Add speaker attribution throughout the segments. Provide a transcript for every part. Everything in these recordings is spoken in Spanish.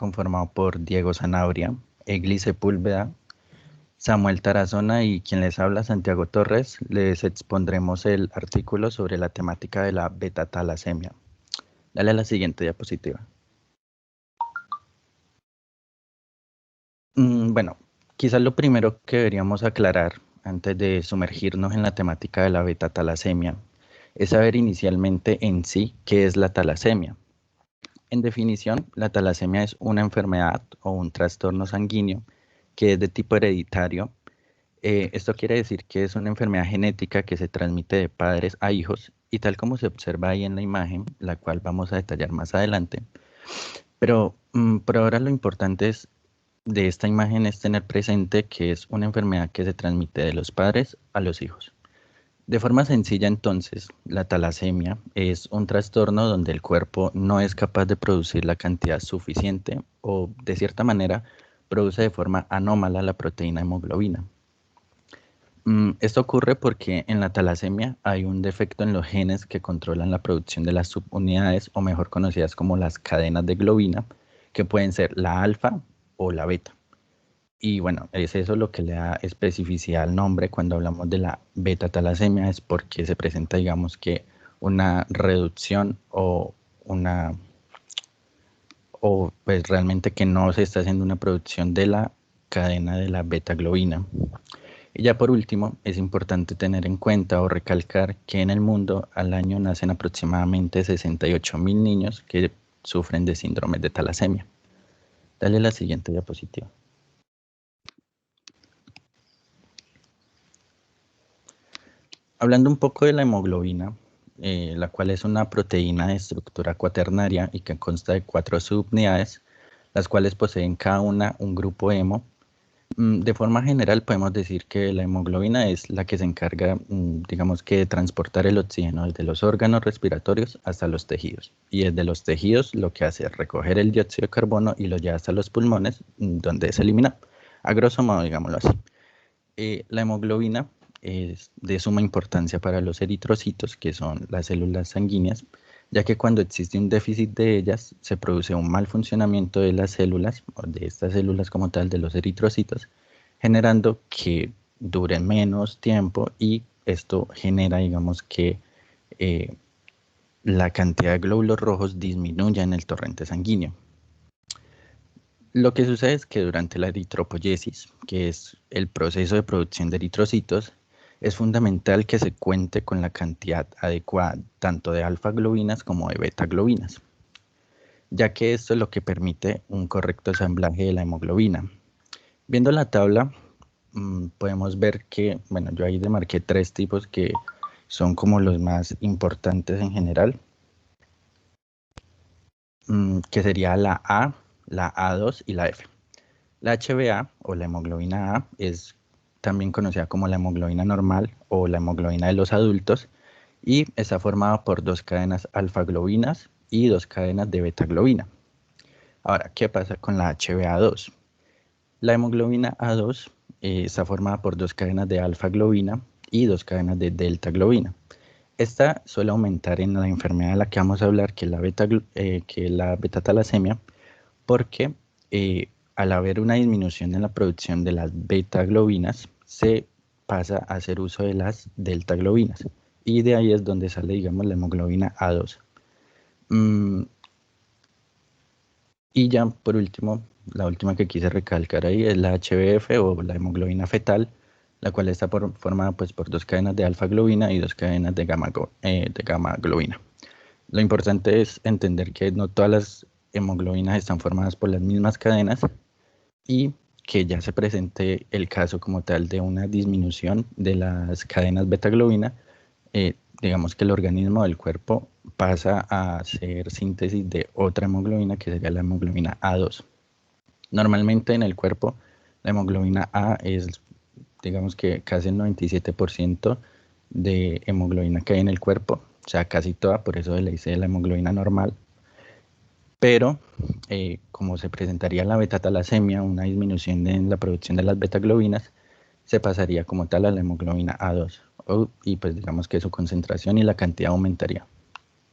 Speaker 1: conformado por Diego Sanabria, Egli Sepúlveda, Samuel Tarazona y quien les habla, Santiago Torres. Les expondremos el artículo sobre la temática de la beta-talasemia. Dale a la siguiente diapositiva. Bueno, quizás lo primero que deberíamos aclarar antes de sumergirnos en la temática de la beta-talasemia es saber inicialmente en sí qué es la talasemia. En definición, la talasemia es una enfermedad o un trastorno sanguíneo que es de tipo hereditario. Esto quiere decir que es una enfermedad genética que se transmite de padres a hijos y tal como se observa ahí en la imagen, la cual vamos a detallar más adelante. Pero por ahora lo importante de esta imagen es tener presente que es una enfermedad que se transmite de los padres a los hijos. De forma sencilla, entonces, la talasemia es un trastorno donde el cuerpo no es capaz de producir la cantidad suficiente o, de cierta manera, produce de forma anómala la proteína hemoglobina. Esto ocurre porque en la talasemia hay un defecto en los genes que controlan la producción de las subunidades, o mejor conocidas como las cadenas de globina, que pueden ser la alfa o la beta. Y bueno, es eso lo que le da especificidad al nombre cuando hablamos de la beta-talasemia, es porque se presenta, digamos que, una reducción o pues realmente que no se está haciendo una producción de la cadena de la beta-globina. Y ya por último, es importante tener en cuenta o recalcar que en el mundo al año nacen aproximadamente 68.000 niños que sufren de síndrome de talasemia. Dale la siguiente diapositiva. Hablando un poco de la hemoglobina, la cual es una proteína de estructura cuaternaria y que consta de 4 subunidades, las cuales poseen cada una un grupo hemo. De forma general podemos decir que la hemoglobina es la que se encarga, digamos que de transportar el oxígeno desde los órganos respiratorios hasta los tejidos. Y desde los tejidos lo que hace es recoger el dióxido de carbono y lo lleva hasta los pulmones, donde es eliminado. A grosso modo, digámoslo así. La hemoglobina es de suma importancia para los eritrocitos, que son las células sanguíneas, ya que cuando existe un déficit de ellas, se produce un mal funcionamiento de las células, o de estas células como tal, de los eritrocitos, generando que dure menos tiempo y esto genera, digamos que, la cantidad de glóbulos rojos disminuya en el torrente sanguíneo. Lo que sucede es que durante la eritropoyesis, que es el proceso de producción de eritrocitos, es fundamental que se cuente con la cantidad adecuada tanto de alfa-globinas como de beta-globinas, ya que esto es lo que permite un correcto ensamblaje de la hemoglobina. Viendo la tabla, podemos ver que, bueno, yo ahí demarqué 3 tipos que son como los más importantes en general, que sería la A, la A2 y la F. La HbA o la hemoglobina A es también conocida como la hemoglobina normal o la hemoglobina de los adultos y está formada por 2 cadenas alfa-globinas y 2 cadenas de beta-globina. Ahora, ¿qué pasa con la HbA2? La hemoglobina A2 está formada por 2 cadenas de alfa-globina y 2 cadenas de delta-globina. Esta suele aumentar en la enfermedad de la que vamos a hablar, que es la beta-talasemia, porque al haber una disminución en la producción de las beta-globinas, se pasa a hacer uso de las delta-globinas. Y de ahí es donde sale, digamos, la hemoglobina A2. Y ya por último, la última que quise recalcar ahí es la HbF o la hemoglobina fetal, la cual está formada pues, por 2 cadenas de alfa-globina y 2 cadenas de gamma-globina. Lo importante es entender que no todas las hemoglobinas están formadas por las mismas cadenas y que ya se presente el caso como tal de una disminución de las cadenas beta-globina, digamos que el organismo del cuerpo pasa a hacer síntesis de otra hemoglobina que sería la hemoglobina A2. Normalmente en el cuerpo la hemoglobina A es, digamos que casi el 97% de hemoglobina que hay en el cuerpo, o sea, casi toda, por eso le hice la hemoglobina normal. Pero como se presentaría la beta-talasemia, una disminución en la producción de las beta-globinas, se pasaría como tal a la hemoglobina A2 y pues digamos que su concentración y la cantidad aumentaría.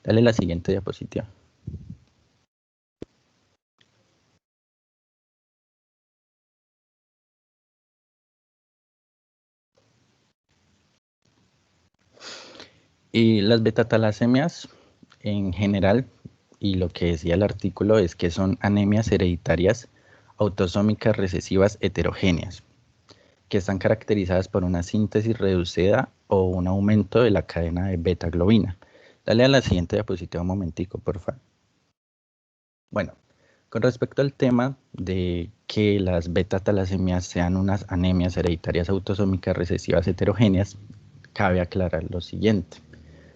Speaker 1: Dale la siguiente diapositiva. Y las beta-talasemias en general, y lo que decía el artículo es que son anemias hereditarias autosómicas recesivas heterogéneas, que están caracterizadas por una síntesis reducida o un aumento de la cadena de beta-globina. Dale a la siguiente diapositiva un momentico, por favor. Bueno, con respecto al tema de que las beta-talasemias sean unas anemias hereditarias autosómicas recesivas heterogéneas, cabe aclarar lo siguiente.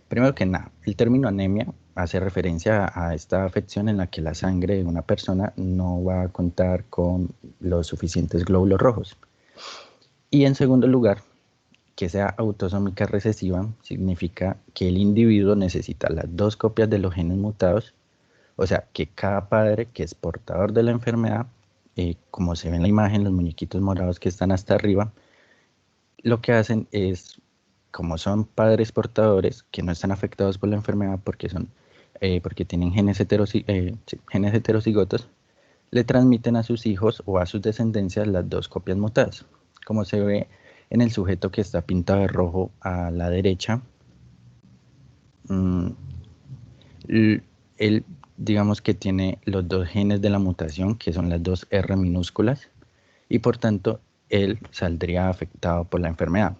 Speaker 1: Primero que nada, el término anemia hace referencia a esta afección en la que la sangre de una persona no va a contar con los suficientes glóbulos rojos. Y en segundo lugar, que sea autosómica recesiva significa que el individuo necesita las dos copias de los genes mutados, o sea, que cada padre que es portador de la enfermedad, como se ve en la imagen, los muñequitos morados que están hasta arriba, lo que hacen es, como son padres portadores que no están afectados por la enfermedad porque tienen genes heterocigotos, le transmiten a sus hijos o a sus descendencias las dos copias mutadas. Como se ve en el sujeto que está pintado de rojo a la derecha, él digamos que tiene los dos genes de la mutación, que son las dos R minúsculas, y por tanto él saldría afectado por la enfermedad.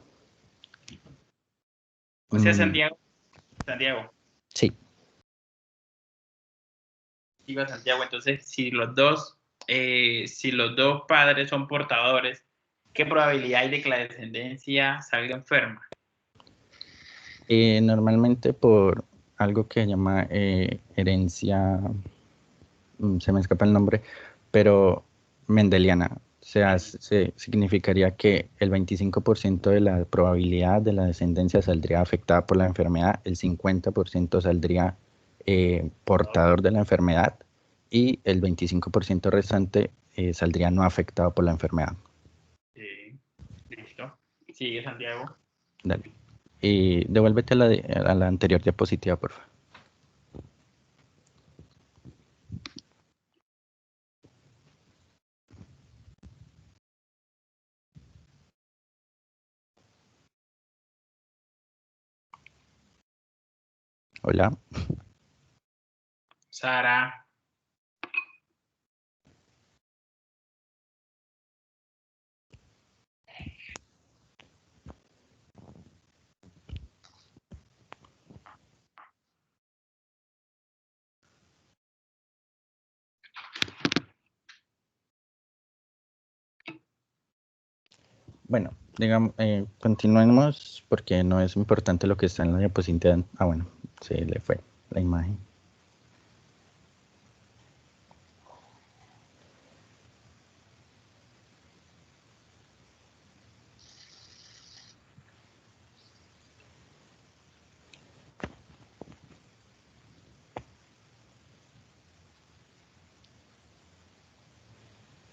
Speaker 2: O sea, Santiago.
Speaker 1: Sí.
Speaker 2: Digo Santiago, entonces si los dos padres son portadores, ¿qué probabilidad hay de que la descendencia salga enferma?
Speaker 1: Normalmente por algo que se llama herencia, se me escapa el nombre, pero mendeliana. O sea, significaría que el 25% de la probabilidad de la descendencia saldría afectada por la enfermedad, el 50% saldría portador de la enfermedad y el 25% restante saldría no afectado por la enfermedad.
Speaker 2: Listo. Sigue, Santiago.
Speaker 1: Dale. Y devuélvete a la anterior diapositiva, por favor. Hola.
Speaker 2: Sara.
Speaker 1: Bueno, digamos, continuemos porque no es importante lo que está en la diapositiva. Ah, bueno, se le fue la imagen.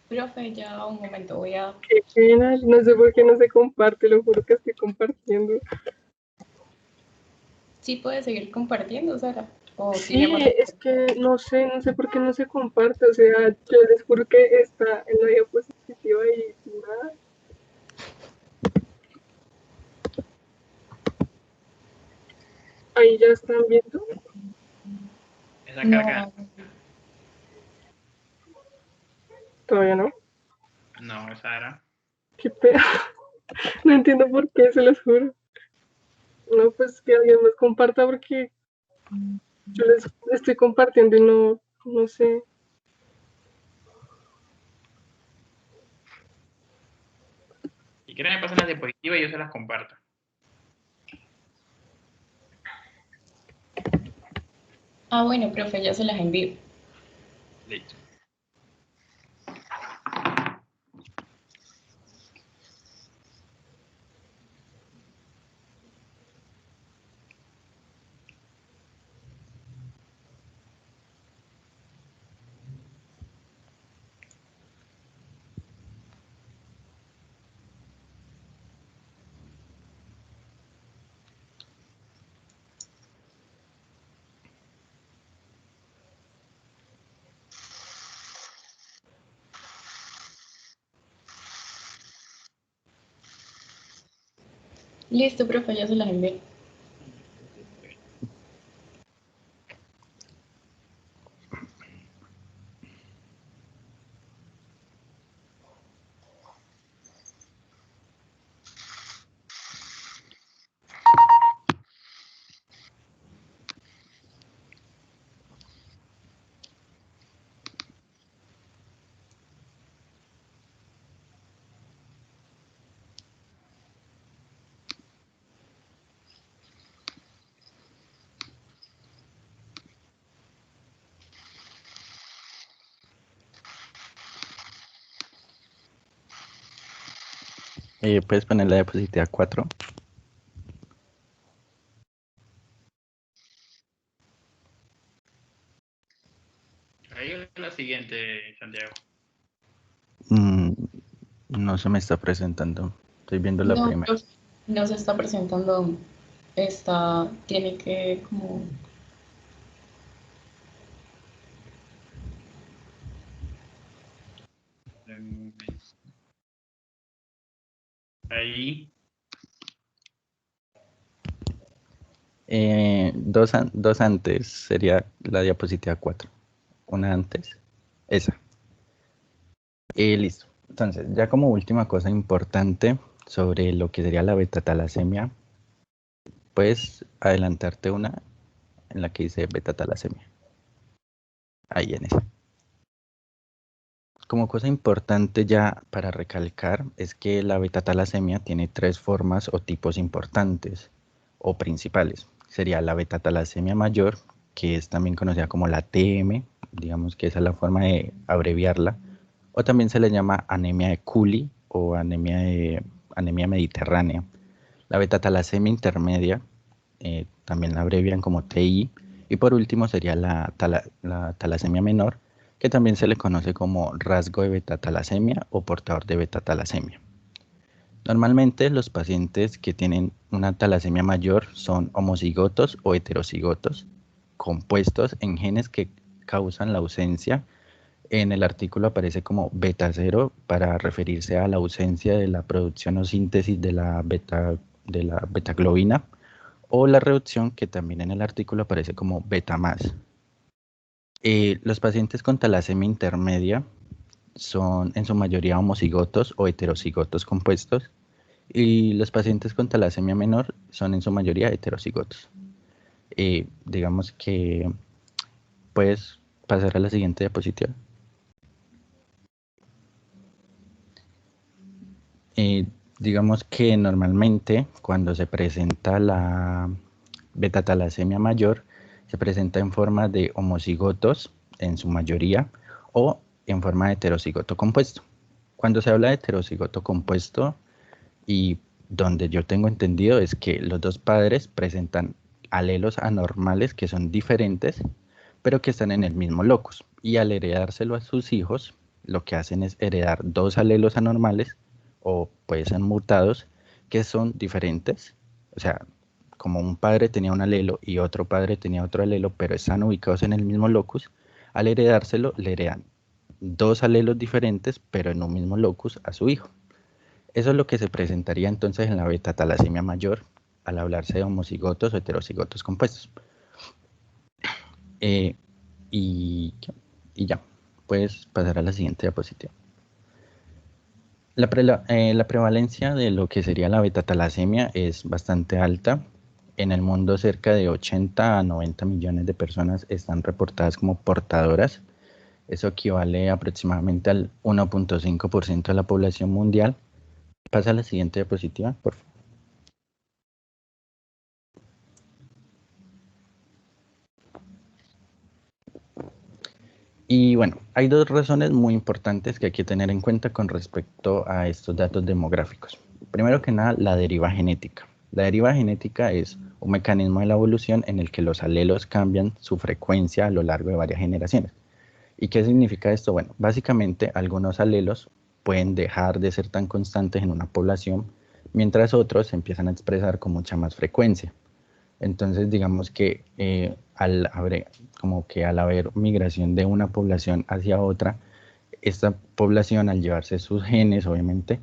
Speaker 3: Profe, ya un momento, voy a...
Speaker 4: Qué pena, no sé por qué no se comparte, lo juro que estoy compartiendo.
Speaker 3: ¿Sí puede seguir compartiendo, Sara? ¿O
Speaker 4: Sí,
Speaker 3: tiene
Speaker 4: es que no sé por qué no se comparte, o sea, yo les juro que está en la diapositiva y nada. Ahí ya están viendo.
Speaker 2: Esa
Speaker 3: No,
Speaker 2: carga.
Speaker 4: Todavía no.
Speaker 2: No, Sara.
Speaker 4: Qué pena. No entiendo por qué, se los juro. No, pues que alguien más comparta porque yo les estoy compartiendo y no sé.
Speaker 2: Si quieren me pasan las diapositivas y yo se las comparto.
Speaker 3: bueno, profe, ya se las envío.
Speaker 2: Listo.
Speaker 3: Listo, profe, ya se las envío.
Speaker 1: Puedes poner la diapositiva 4.
Speaker 2: Ahí es la siguiente, Santiago.
Speaker 1: No se me está presentando. Estoy viendo la
Speaker 3: No,
Speaker 1: primera.
Speaker 3: profe, no se está presentando aún. Tiene que como...
Speaker 2: Ahí.
Speaker 1: Dos antes sería la diapositiva 4. Una antes. Esa. Listo. Entonces, ya como última cosa importante sobre lo que sería la beta-talasemia, puedes adelantarte una en la que dice beta-talasemia. Ahí en esa. Como cosa importante ya para recalcar es que la beta-talasemia tiene 3 formas o tipos importantes o principales. Sería la beta-talasemia mayor, que es también conocida como la TM, digamos que esa es la forma de abreviarla, o también se le llama anemia de Cooley o anemia mediterránea. La beta-talasemia intermedia, también la abrevian como TI, y por último sería la talasemia menor, que también se le conoce como rasgo de beta-talasemia o portador de beta-talasemia. Normalmente los pacientes que tienen una talasemia mayor son homocigotos o heterocigotos, compuestos en genes que causan la ausencia. En el artículo aparece como beta 0 para referirse a la ausencia de la producción o síntesis de la betaglobina, o la reducción, que también en el artículo aparece como beta más. Los pacientes con talasemia intermedia son en su mayoría homocigotos o heterocigotos compuestos, y los pacientes con talasemia menor son en su mayoría heterocigotos. Digamos que puedes pasar a la siguiente diapositiva. Digamos que normalmente cuando se presenta la beta-talasemia mayor, se presenta en forma de homocigotos en su mayoría o en forma de heterocigoto compuesto. Cuando se habla de heterocigoto compuesto, y donde yo tengo entendido es que los dos padres presentan alelos anormales que son diferentes, pero que están en el mismo locus. Y al heredárselo a sus hijos, lo que hacen es heredar dos alelos anormales, o pueden ser mutados, que son diferentes. O sea, como un padre tenía un alelo y otro padre tenía otro alelo, pero están ubicados en el mismo locus, al heredárselo le heredan dos alelos diferentes, pero en un mismo locus a su hijo. Eso es lo que se presentaría entonces en la beta-talasemia mayor al hablarse de homocigotos o heterocigotos compuestos. Y, y ya, puedes pasar a la siguiente diapositiva. La prevalencia de lo que sería la beta-talasemia es bastante alta. En el mundo cerca de 80 a 90 millones de personas están reportadas como portadoras. Eso equivale aproximadamente al 1.5% de la población mundial. Pasa a la siguiente diapositiva, por favor. Y bueno, hay dos razones muy importantes que hay que tener en cuenta con respecto a estos datos demográficos. Primero que nada, la deriva genética. La deriva genética es un mecanismo de la evolución en el que los alelos cambian su frecuencia a lo largo de varias generaciones. ¿Y qué significa esto? Bueno, básicamente algunos alelos pueden dejar de ser tan constantes en una población, mientras otros se empiezan a expresar con mucha más frecuencia. Entonces, digamos que al haber migración de una población hacia otra, esta población, al llevarse sus genes, obviamente,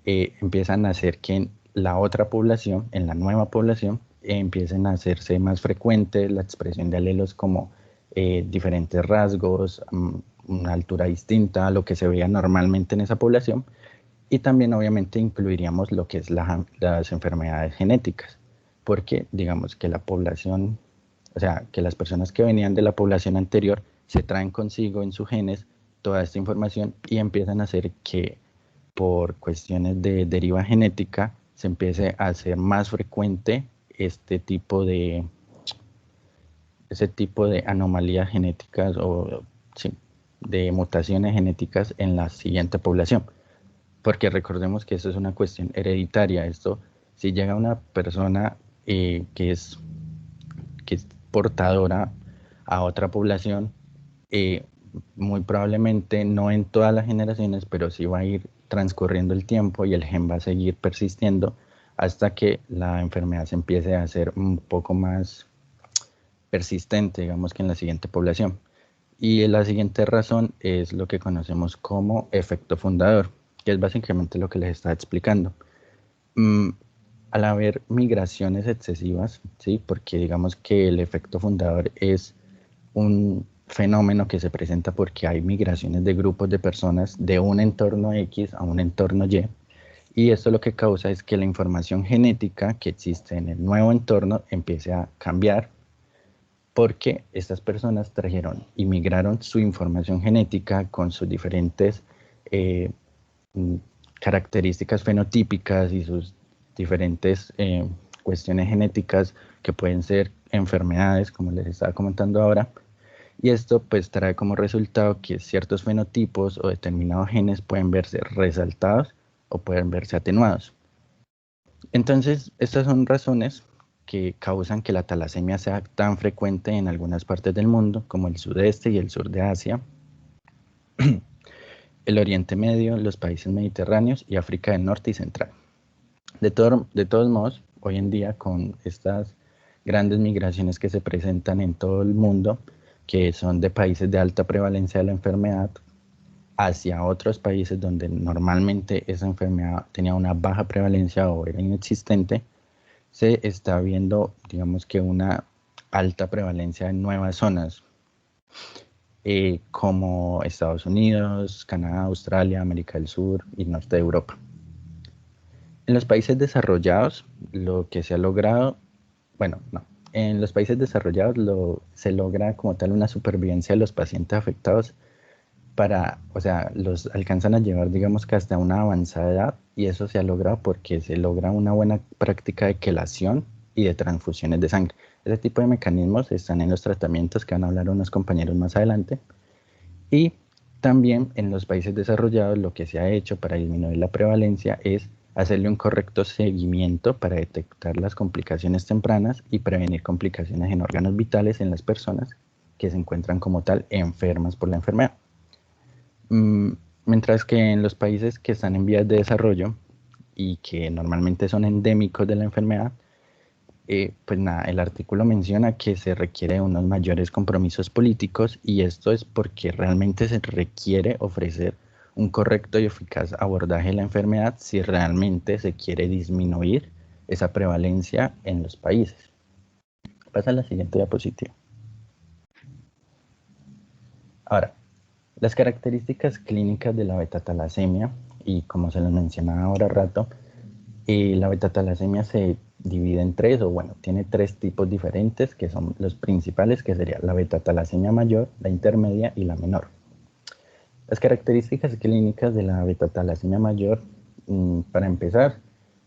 Speaker 1: empiezan a hacer que en la otra población, en la nueva población, empiecen a hacerse más frecuentes la expresión de alelos como diferentes rasgos, una altura distinta a lo que se veía normalmente en esa población, y también obviamente incluiríamos lo que es las enfermedades genéticas, porque digamos que la población, o sea, que las personas que venían de la población anterior se traen consigo en sus genes toda esta información y empiezan a hacer que por cuestiones de deriva genética se empiece a hacer más frecuente ese tipo de anomalías genéticas o sí, de mutaciones genéticas en la siguiente población. porque recordemos que esto es una cuestión hereditaria. Esto, si llega una persona que es portadora a otra población, muy probablemente no en todas las generaciones, pero sí va a ir transcurriendo el tiempo y el gen va a seguir persistiendo hasta que la enfermedad se empiece a hacer un poco más persistente, digamos que en la siguiente población. Y la siguiente razón es lo que conocemos como efecto fundador, que es básicamente lo que les estaba explicando. Al haber migraciones excesivas, ¿sí? Porque digamos que el efecto fundador es un fenómeno que se presenta porque hay migraciones de grupos de personas de un entorno X a un entorno y esto lo que causa es que la información genética que existe en el nuevo entorno empiece a cambiar porque estas personas trajeron y migraron su información genética con sus diferentes características fenotípicas y sus diferentes cuestiones genéticas que pueden ser enfermedades, como les estaba comentando ahora, y esto pues trae como resultado que ciertos fenotipos o determinados genes pueden verse resaltados o pueden verse atenuados. Entonces, estas son razones que causan que la talasemia sea tan frecuente en algunas partes del mundo, como el sudeste y el sur de Asia, el Oriente Medio, los países mediterráneos y África del Norte y Central. De todos modos, hoy en día con estas grandes migraciones que se presentan en todo el mundo, que son de países de alta prevalencia de la enfermedad, hacia otros países donde normalmente esa enfermedad tenía una baja prevalencia o era inexistente, se está viendo, digamos que una alta prevalencia en nuevas zonas, como Estados Unidos, Canadá, Australia, América del Sur y norte de Europa. En los países desarrollados, lo que se ha logrado, en los países desarrollados se logra como tal una supervivencia de los pacientes afectados los alcanzan a llevar, digamos que hasta una avanzada edad, y eso se ha logrado porque se logra una buena práctica de quelación y de transfusiones de sangre. Ese tipo de mecanismos están en los tratamientos que van a hablar unos compañeros más adelante. Y también en los países desarrollados lo que se ha hecho para disminuir la prevalencia es hacerle un correcto seguimiento para detectar las complicaciones tempranas y prevenir complicaciones en órganos vitales en las personas que se encuentran como tal enfermas por la enfermedad. Mientras que en los países que están en vías de desarrollo y que normalmente son endémicos de la enfermedad, pues nada, el artículo menciona que se requiere unos mayores compromisos políticos, y esto es porque realmente se requiere ofrecer un correcto y eficaz abordaje de la enfermedad si realmente se quiere disminuir esa prevalencia en los países. Pasa a la siguiente diapositiva. Ahora, las características clínicas de la beta-talasemia, y como se les mencionaba ahora rato, la beta-talasemia se divide en tres, tiene tres tipos diferentes que son los principales, que sería la beta-talasemia mayor, la intermedia y la menor. Las características clínicas de la beta-talasemia mayor, para empezar,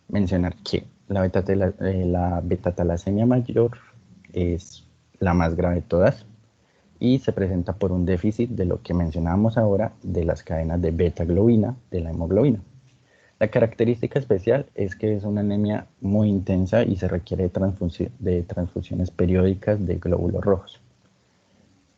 Speaker 1: mencionar que la beta-talasemia mayor es la más grave de todas y se presenta por un déficit de lo que mencionábamos ahora de las cadenas de beta-globina de la hemoglobina. La característica especial es que es una anemia muy intensa y se requiere de transfusiones periódicas de glóbulos rojos.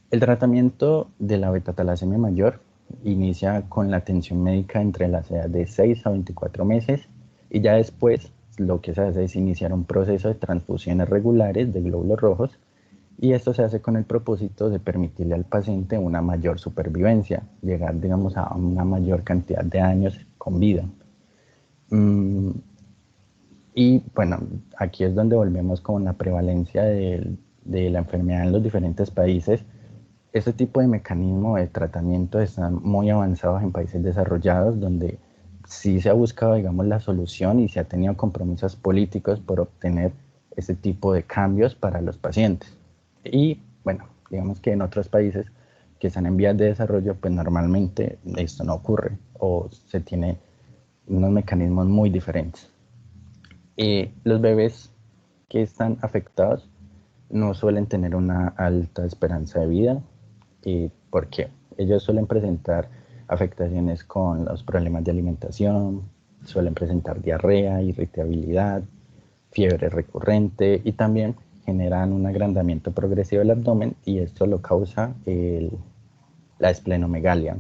Speaker 1: El tratamiento de la beta-talasemia mayor inicia con la atención médica entre las edades de 6 a 24 meses y ya después lo que se hace es iniciar un proceso de transfusiones regulares de glóbulos rojos, y esto se hace con el propósito de permitirle al paciente una mayor supervivencia, llegar, digamos, a una mayor cantidad de años con vida. Y bueno, aquí es donde volvemos con la prevalencia de la enfermedad en los diferentes países. Este tipo de mecanismo de tratamiento están muy avanzados en países desarrollados, donde sí se ha buscado, digamos, la solución y se ha tenido compromisos políticos por obtener este tipo de cambios para los pacientes. Y bueno, digamos que en otros países que están en vías de desarrollo, pues normalmente esto no ocurre o se tiene unos mecanismos muy diferentes. Los bebés que están afectados no suelen tener una alta esperanza de vida, porque ellos suelen presentar afectaciones con los problemas de alimentación, suelen presentar diarrea, irritabilidad, fiebre recurrente y también generan un agrandamiento progresivo del abdomen y esto lo causa la esplenomegalia.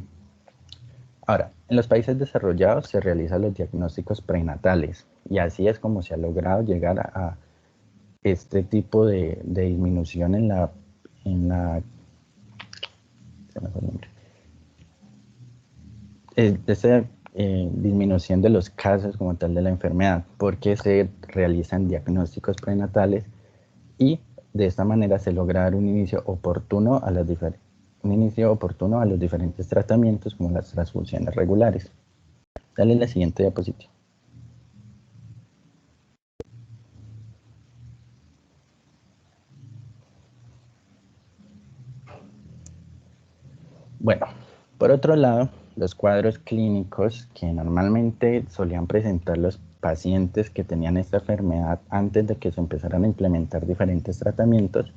Speaker 1: Ahora, en los países desarrollados se realizan los diagnósticos prenatales y así es como se ha logrado llegar a este tipo de disminución en la se me fue el nombre. De esa disminución de los casos como tal de la enfermedad, porque se realizan diagnósticos prenatales y de esta manera se logra dar un inicio oportuno a los diferentes tratamientos como las transfusiones regulares. Dale la siguiente diapositiva. Bueno, por otro lado, los cuadros clínicos que normalmente solían presentar los pacientes que tenían esta enfermedad antes de que se empezaran a implementar diferentes tratamientos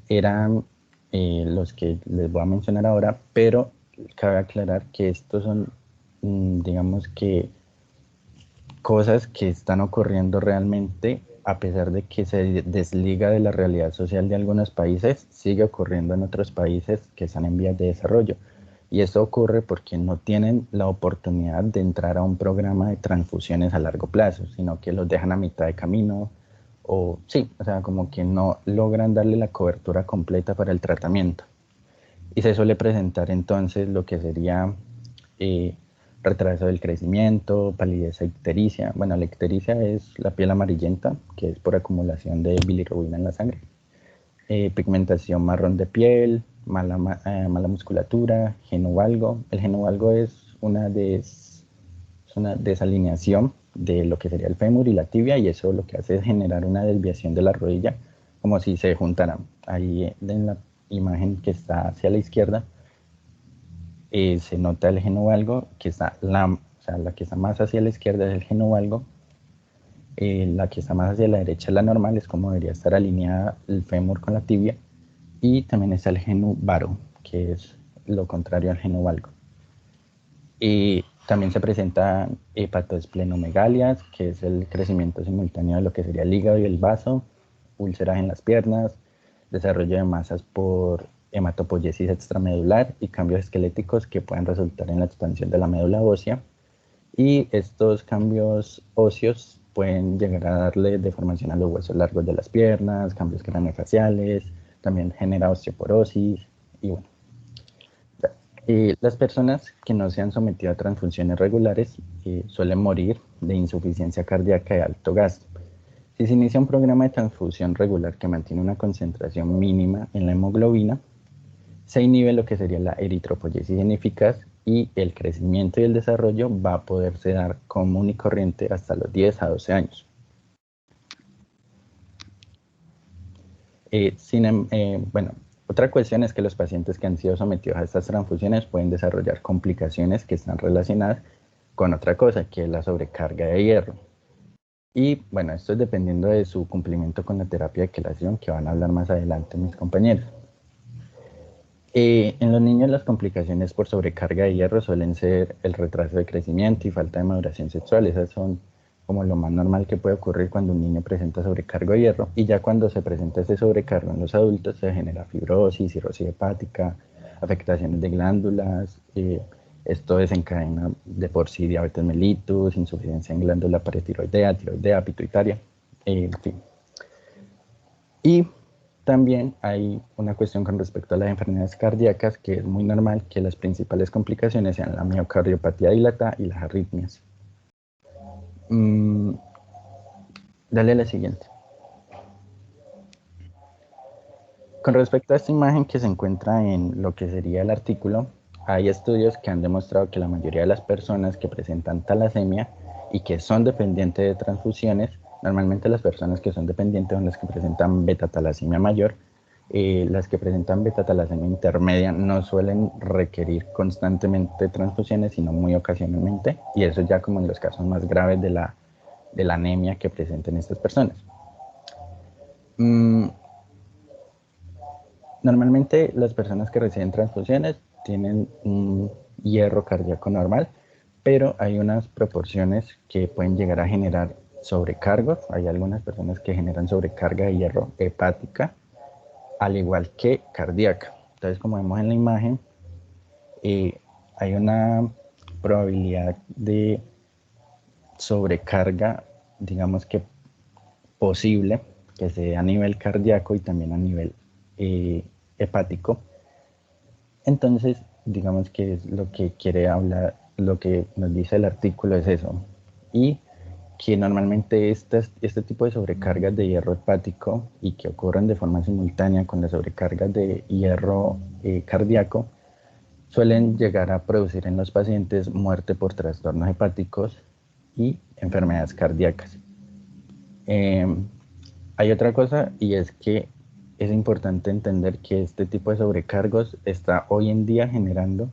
Speaker 1: eran los que les voy a mencionar ahora, pero cabe aclarar que estos son, digamos que, cosas que están ocurriendo realmente a pesar de que se desliga de la realidad social de algunos países, sigue ocurriendo en otros países que están en vías de desarrollo. Y esto ocurre porque no tienen la oportunidad de entrar a un programa de transfusiones a largo plazo, sino que los dejan a mitad de camino o sí, o sea, como que no logran darle la cobertura completa para el tratamiento. Y se suele presentar entonces lo que sería retraso del crecimiento, palidez e ictericia. Bueno, la ictericia es la piel amarillenta, que es por acumulación de bilirrubina en la sangre. Pigmentación marrón de piel, mala musculatura, geno valgo. El geno valgo es una desalineación de lo que sería el fémur y la tibia, y eso lo que hace es generar una desviación de la rodilla, como si se juntaran. Ahí en la imagen que está hacia la izquierda, se nota el geno valgo, que está la que está más hacia la izquierda es el geno valgo, la que está más hacia la derecha es la normal, es como debería estar alineada el fémur con la tibia, y también está el geno varo, que es lo contrario al geno valgo. Y también se presentan hepatoesplenomegalias, que es el crecimiento simultáneo de lo que sería el hígado y el vaso, úlceras en las piernas, desarrollo de masas por hematopoiesis extramedular y cambios esqueléticos que pueden resultar en la expansión de la médula ósea. Y estos cambios óseos pueden llegar a darle deformación a los huesos largos de las piernas, cambios craneofaciales, también genera osteoporosis y bueno. Las personas que no se han sometido a transfusiones regulares suelen morir de insuficiencia cardíaca de alto gasto. Si se inicia un programa de transfusión regular que mantiene una concentración mínima en la hemoglobina, se inhibe lo que sería la eritropoyesis ineficaz y el crecimiento y el desarrollo va a poderse dar común y corriente hasta los 10 a 12 años. Bueno, otra cuestión es que los pacientes que han sido sometidos a estas transfusiones pueden desarrollar complicaciones que están relacionadas con otra cosa, que es la sobrecarga de hierro. Y bueno, esto es dependiendo de su cumplimiento con la terapia de quelación, que van a hablar más adelante mis compañeros. En los niños las complicaciones por sobrecarga de hierro suelen ser el retraso de crecimiento y falta de maduración sexual. Esas son como lo más normal que puede ocurrir cuando un niño presenta sobrecargo de hierro, y ya cuando se presenta ese sobrecargo en los adultos se genera fibrosis, cirrosis hepática, afectaciones de glándulas, esto desencadena de por sí diabetes mellitus, insuficiencia en glándula paratiroidea, tiroidea, pituitaria, en fin. Y también hay una cuestión con respecto a las enfermedades cardíacas, que es muy normal que las principales complicaciones sean la miocardiopatía dilatada y las arritmias. Dale a la siguiente. Con respecto a esta imagen que se encuentra en lo que sería el artículo, hay estudios que han demostrado que la mayoría de las personas que presentan talasemia y que son dependientes de transfusiones, normalmente las personas que son dependientes son las que presentan beta-talasemia mayor. Las que presentan beta-talasemia intermedia no suelen requerir constantemente transfusiones, sino muy ocasionalmente, y eso ya como en los casos más graves de la anemia que presenten estas personas. Normalmente las personas que reciben transfusiones tienen hierro cardíaco normal, pero hay unas proporciones que pueden llegar a generar sobrecargos. Hay algunas personas que generan sobrecarga de hierro hepática, al igual que cardíaca. Entonces, como vemos en la imagen, hay una probabilidad de sobrecarga, digamos que posible, que se dé a nivel cardíaco y también a nivel hepático. Entonces, digamos que es lo que quiere hablar, lo que nos dice el artículo es eso. Y que normalmente este tipo de sobrecargas de hierro hepático y que ocurren de forma simultánea con las sobrecargas de hierro cardíaco suelen llegar a producir en los pacientes muerte por trastornos hepáticos y enfermedades cardíacas. Hay otra cosa, y es que es importante entender que este tipo de sobrecargos está hoy en día generando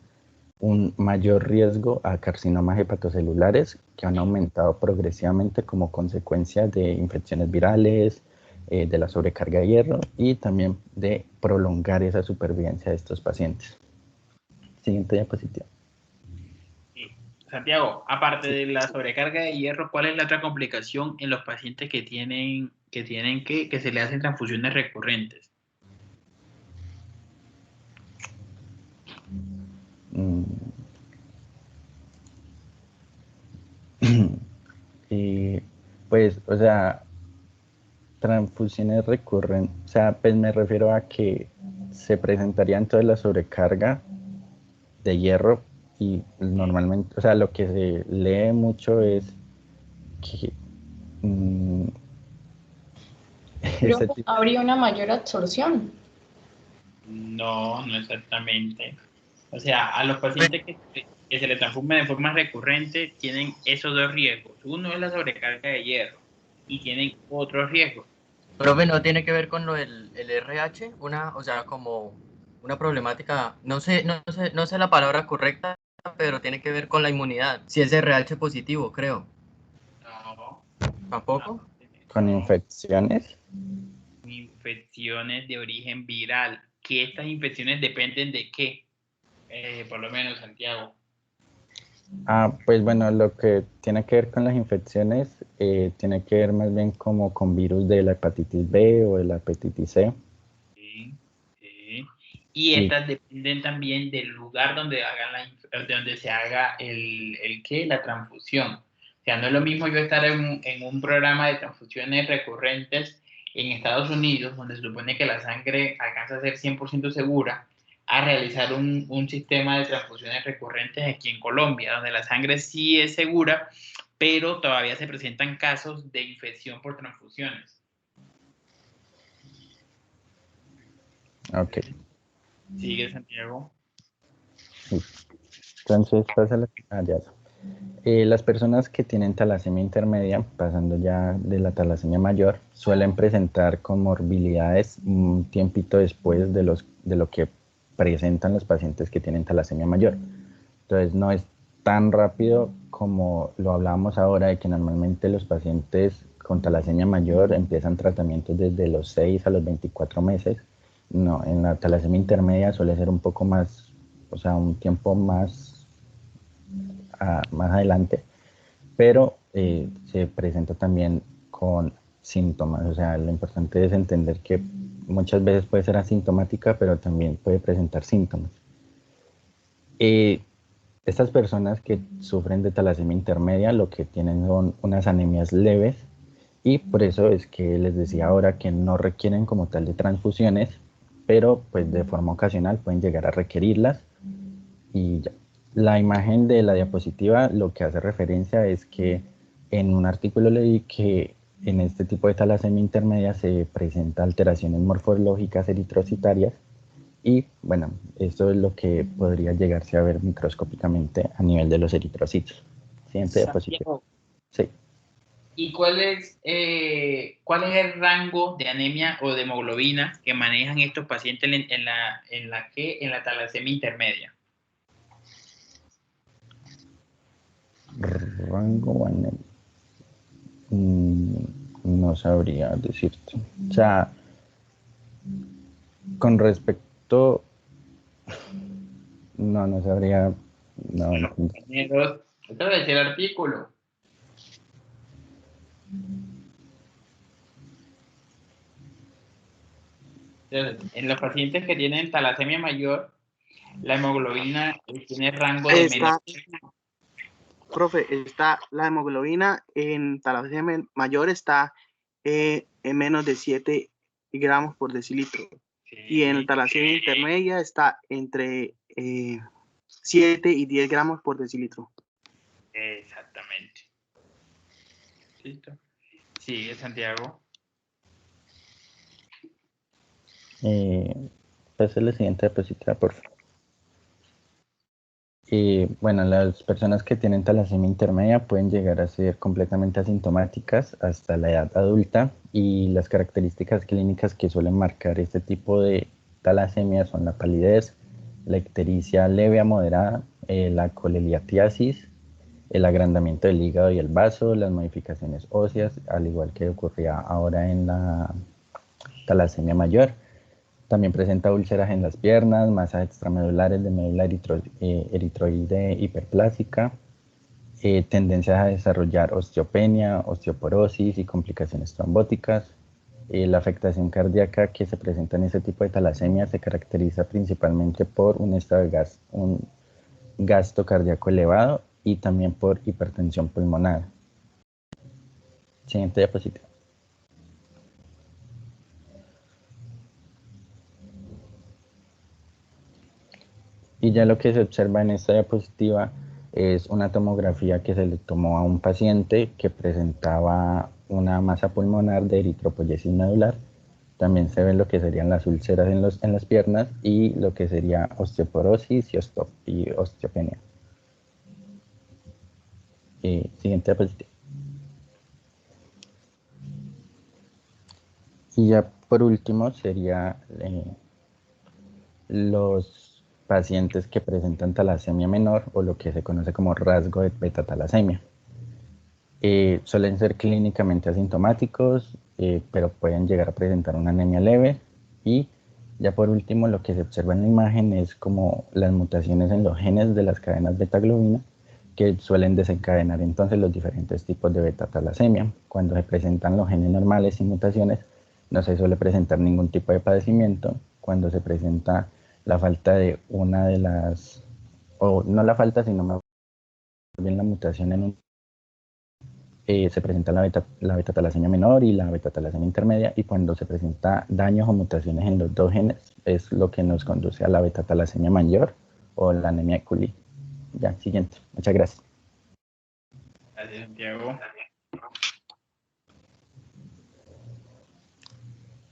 Speaker 1: un mayor riesgo a carcinomas hepatocelulares que han aumentado progresivamente como consecuencia de infecciones virales, de la sobrecarga de hierro y también de prolongar esa supervivencia de estos pacientes. Siguiente diapositiva.
Speaker 2: Santiago, aparte de la sobrecarga de hierro, ¿cuál es la otra complicación en los pacientes que se le hacen transfusiones recurrentes?
Speaker 1: Pues, o sea, transfusiones recurrentes, o sea, pues me refiero a que se presentaría entonces la sobrecarga de hierro y normalmente, o sea, lo que se lee mucho es que
Speaker 3: Pero
Speaker 1: este tipo,
Speaker 3: habría una mayor absorción.
Speaker 2: No, no exactamente. O sea, a los pacientes que se les transfumen de forma recurrente tienen esos dos riesgos. Uno es la sobrecarga de hierro y tienen otros riesgos.
Speaker 5: Profe, ¿no tiene que ver con lo del el RH? O sea, como una problemática, no sé la palabra correcta, pero tiene que ver con la inmunidad. Si es RH positivo, creo.
Speaker 2: No,
Speaker 5: ¿Tampoco?
Speaker 1: con
Speaker 2: no.
Speaker 1: infecciones.
Speaker 2: Infecciones de origen viral. ¿Que estas infecciones dependen de qué? Por lo menos, Santiago.
Speaker 1: Pues bueno, lo que tiene que ver con las infecciones tiene que ver más bien como con virus de la hepatitis B o de la hepatitis C.
Speaker 2: Sí, sí. Y
Speaker 1: Y
Speaker 2: estas dependen también del lugar donde donde se haga la transfusión. O sea, no es lo mismo yo estar en un programa de transfusiones recurrentes en Estados Unidos, donde se supone que la sangre alcanza a ser 100% segura, a realizar un sistema de transfusiones recurrentes aquí en Colombia, donde la sangre sí es segura, pero todavía se presentan casos de infección por transfusiones.
Speaker 1: ok.
Speaker 2: Sigue, Santiago.
Speaker 1: Entonces pasa las personas que tienen talasemia intermedia, pasando ya de la talasemia mayor, suelen presentar comorbilidades un tiempito después de lo que presentan los pacientes que tienen talasemia mayor. Entonces no es tan rápido como lo hablábamos ahora, de que normalmente los pacientes con talasemia mayor empiezan tratamientos desde los 6 a los 24 meses. No, en la talasemia intermedia suele ser un poco más, o sea, un tiempo más adelante, pero se presenta también con síntomas. O sea, lo importante es entender que muchas veces puede ser asintomática, pero también puede presentar síntomas. Estas personas que sufren de talasemia intermedia lo que tienen son unas anemias leves y por eso es que les decía ahora que no requieren como tal de transfusiones, pero pues de forma ocasional pueden llegar a requerirlas y ya. La imagen de la diapositiva lo que hace referencia es que en un artículo leí que en este tipo de talasemia intermedia se presenta alteraciones morfológicas eritrocitarias y bueno, esto es lo que podría llegarse a ver microscópicamente a nivel de los eritrocitos. Siguiente diapositiva.
Speaker 2: Santiago,
Speaker 1: Sí.
Speaker 2: ¿y cuál es el rango de anemia o de hemoglobina que manejan estos pacientes en la talasemia intermedia?
Speaker 1: Rango no sabría decirte. O sea, con respecto, no sabría No, no.
Speaker 2: Compañeros, esto debe ser el artículo. Entonces, en los pacientes que tienen talasemia mayor, la hemoglobina tiene rango de menos.
Speaker 6: Profe, está la hemoglobina en talasemia mayor está en menos de 7 gramos por decilitro.
Speaker 2: Sí.
Speaker 6: Y en talasemia intermedia está entre 7 y 10 gramos por decilitro.
Speaker 2: Exactamente. Listo. Sigue, Santiago.
Speaker 1: Pase la siguiente diapositiva, por favor. Bueno, las personas que tienen talasemia intermedia pueden llegar a ser completamente asintomáticas hasta la edad adulta, y las características clínicas que suelen marcar este tipo de talasemia son la palidez, la ictericia leve a moderada, la colelitiasis, el agrandamiento del hígado y el vaso, las modificaciones óseas, al igual que ocurría ahora en la talasemia mayor. También presenta úlceras en las piernas, masas extramedulares de médula eritroide hiperplásica, tendencias a desarrollar osteopenia, osteoporosis y complicaciones trombóticas. La afectación cardíaca que se presenta en este tipo de talasemia se caracteriza principalmente por un estado de un gasto cardíaco elevado y también por hipertensión pulmonar. Siguiente diapositiva. Y ya lo que se observa en esta diapositiva es una tomografía que se le tomó a un paciente que presentaba una masa pulmonar de eritropoyesis medular. También se ven lo que serían las úlceras en las piernas y lo que sería osteoporosis y osteopenia. Siguiente diapositiva. Y ya por último sería los pacientes que presentan talasemia menor, o lo que se conoce como rasgo de beta-talasemia. Suelen ser clínicamente asintomáticos, pero pueden llegar a presentar una anemia leve. Y ya por último, lo que se observa en la imagen es como las mutaciones en los genes de las cadenas beta-globina, que suelen desencadenar entonces los diferentes tipos de beta-talasemia. Cuando se presentan los genes normales sin mutaciones, no se suele presentar ningún tipo de padecimiento. Cuando se presenta la falta de una de las, o no la falta, sino más bien la mutación en un, se presenta la beta-talasemia menor y la beta-talasemia intermedia, y cuando se presenta daños o mutaciones en los dos genes es lo que nos conduce a la beta-talasemia mayor o la anemia de Cooley. Ya, siguiente. Muchas gracias.
Speaker 2: Gracias, Santiago.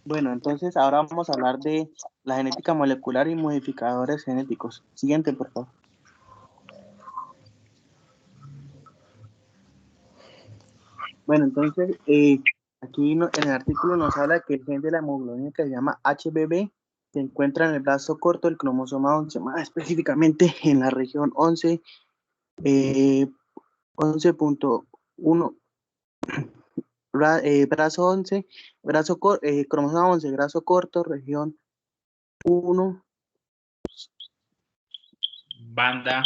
Speaker 6: Bueno, entonces ahora vamos a hablar de la genética molecular y modificadores genéticos. Siguiente, por favor. Bueno, entonces aquí en el artículo nos habla que el gen de la hemoglobina, que se llama HBB, se encuentra en el brazo corto del cromosoma 11, más específicamente en la región 11, 11.1, brazo 11, cromosoma 11, brazo corto, región 1.
Speaker 2: Banda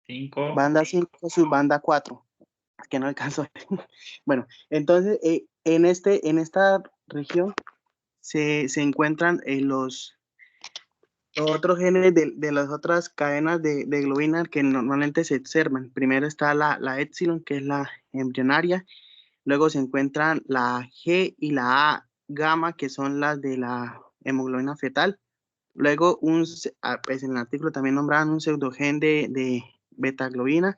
Speaker 2: 5.
Speaker 6: Banda 5, subbanda 4. Que no alcanzo. Bueno, entonces en esta región se encuentran los otros genes de las otras cadenas de globina que normalmente se observan. Primero está la epsilon, que es la embrionaria. Luego se encuentran la G y la A gamma, que son las de la hemoglobina fetal. Luego, pues en el artículo también nombraban un pseudogen de beta globina.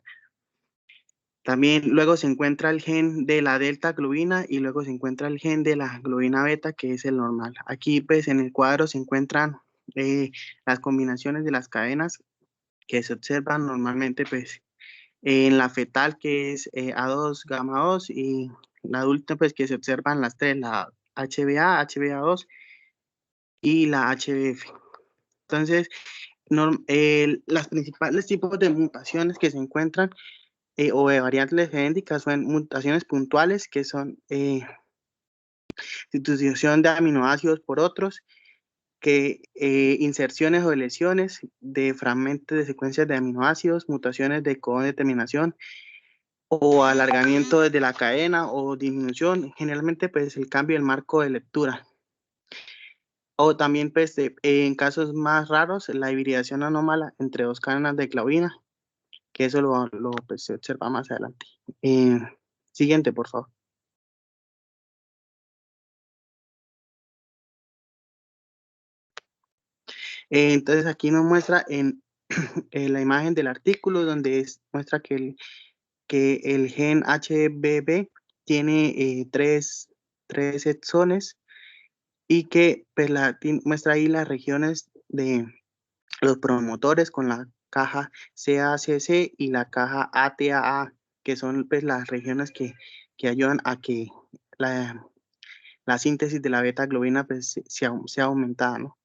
Speaker 6: También luego se encuentra el gen de la delta globina y luego se encuentra el gen de la globina beta, que es el normal. Aquí pues en el cuadro se encuentran las combinaciones de las cadenas que se observan normalmente pues en la fetal, que es A2 gamma 2, y la adulta pues que se observan las tres, la HbA, HbA2 y la HbF. Entonces, las principales tipos de mutaciones que se encuentran o de variantes genéticas son mutaciones puntuales, que son sustitución de aminoácidos por otros, que inserciones o deleciones de fragmentos de secuencias de aminoácidos, mutaciones de codeterminación o alargamiento desde la cadena o disminución, generalmente pues el cambio del marco de lectura. O también pues en casos más raros la hibridación anómala entre dos cadenas de globina, que eso pues, se observa más adelante. Siguiente, por favor. Entonces aquí nos muestra en la imagen del artículo donde muestra que el gen HBB tiene tres exones y que pues, muestra ahí las regiones de los promotores con la caja CACC y la caja ATAA, que son pues, las regiones que ayudan a que la síntesis de la beta-globina pues, sea aumentada, ¿no?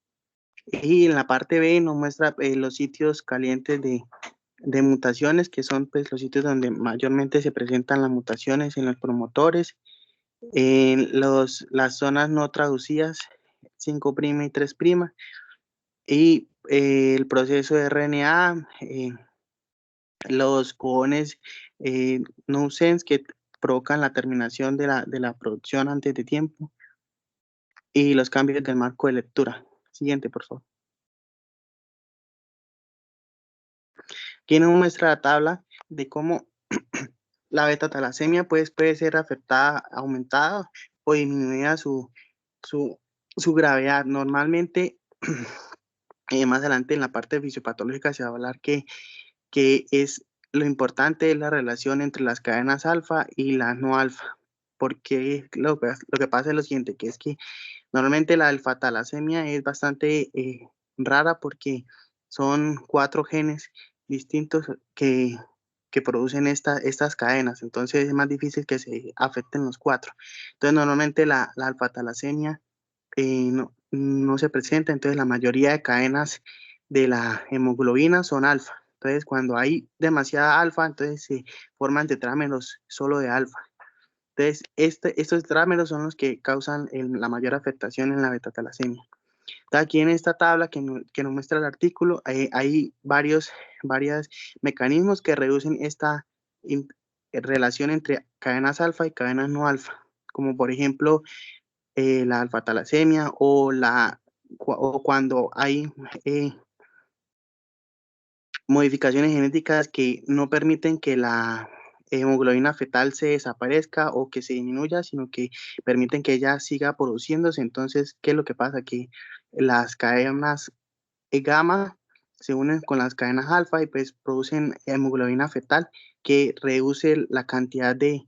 Speaker 6: Y en la parte B nos muestra los sitios calientes de mutaciones, que son pues, los sitios donde mayormente se presentan las mutaciones en los promotores, en las zonas no traducidas, 5' y 3', y el proceso de RNA, los codones nuisance que provocan la terminación de la producción antes de tiempo, y los cambios del marco de lectura. Siguiente, por favor. Aquí nos muestra la tabla de cómo la beta-talasemia puede ser afectada, aumentada o disminuida su gravedad. Normalmente, más adelante en la parte fisiopatológica se va a hablar que es lo importante es la relación entre las cadenas alfa y las no alfa. Porque lo que pasa es lo siguiente, que es que normalmente la alfa-talasemia es bastante rara porque son 4 genes distintos que producen estas cadenas, entonces es más difícil que se afecten los 4. Entonces normalmente la alfa-talasemia no se presenta, entonces la mayoría de cadenas de la hemoglobina son alfa. Entonces cuando hay demasiada alfa, entonces se forman tetrámeros solo de alfa. Entonces estos tetrámeros son los que causan la mayor afectación en la beta-talasemia. Aquí en esta tabla que nos muestra el artículo, hay varios mecanismos que reducen esta relación entre cadenas alfa y cadenas no alfa, como por ejemplo la alfa-talasemia o cuando hay modificaciones genéticas que no permiten que la hemoglobina fetal se desaparezca o que se disminuya, sino que permiten que ella siga produciéndose. Entonces, ¿qué es lo que pasa? Que las cadenas gamma se unen con las cadenas alfa y pues producen hemoglobina fetal que reduce la cantidad de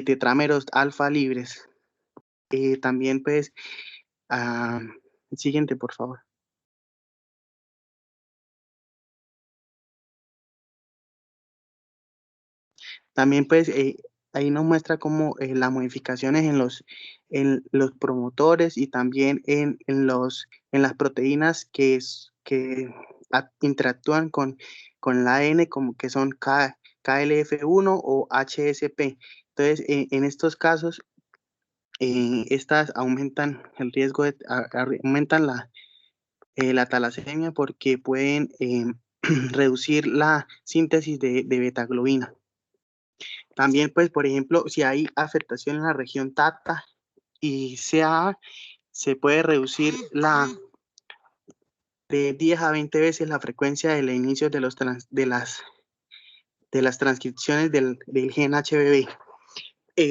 Speaker 6: tetrámeros alfa libres. También pues, siguiente por favor. También pues ahí nos muestra cómo las modificaciones en los promotores y también en las proteínas que interactúan con la ADN, como que son KLF1 o HSP. Entonces, en estos casos, estas aumentan el riesgo aumentan la talasemia porque pueden reducir la síntesis de beta-globina. También, pues, por ejemplo, si hay afectación en la región TATA y CAA, se puede reducir de 10 a 20 veces la frecuencia del inicio de las transcripciones del gen HBB.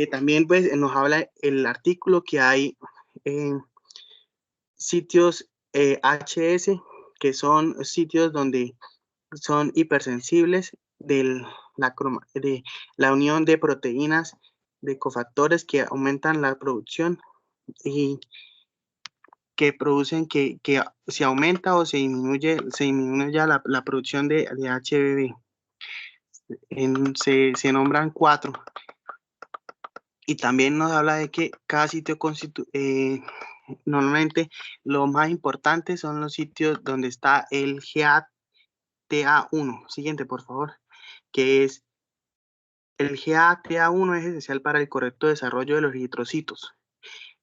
Speaker 6: También, pues, nos habla el artículo que hay sitios HS, que son sitios donde son hipersensibles de la unión de proteínas de cofactores que aumentan la producción y que producen que se aumenta o se disminuye la producción de HBB. Se nombran 4. Y también nos habla de que cada sitio normalmente lo más importante son los sitios donde está el GATA1. Siguiente, por favor, que es el GATA1 es esencial para el correcto desarrollo de los eritrocitos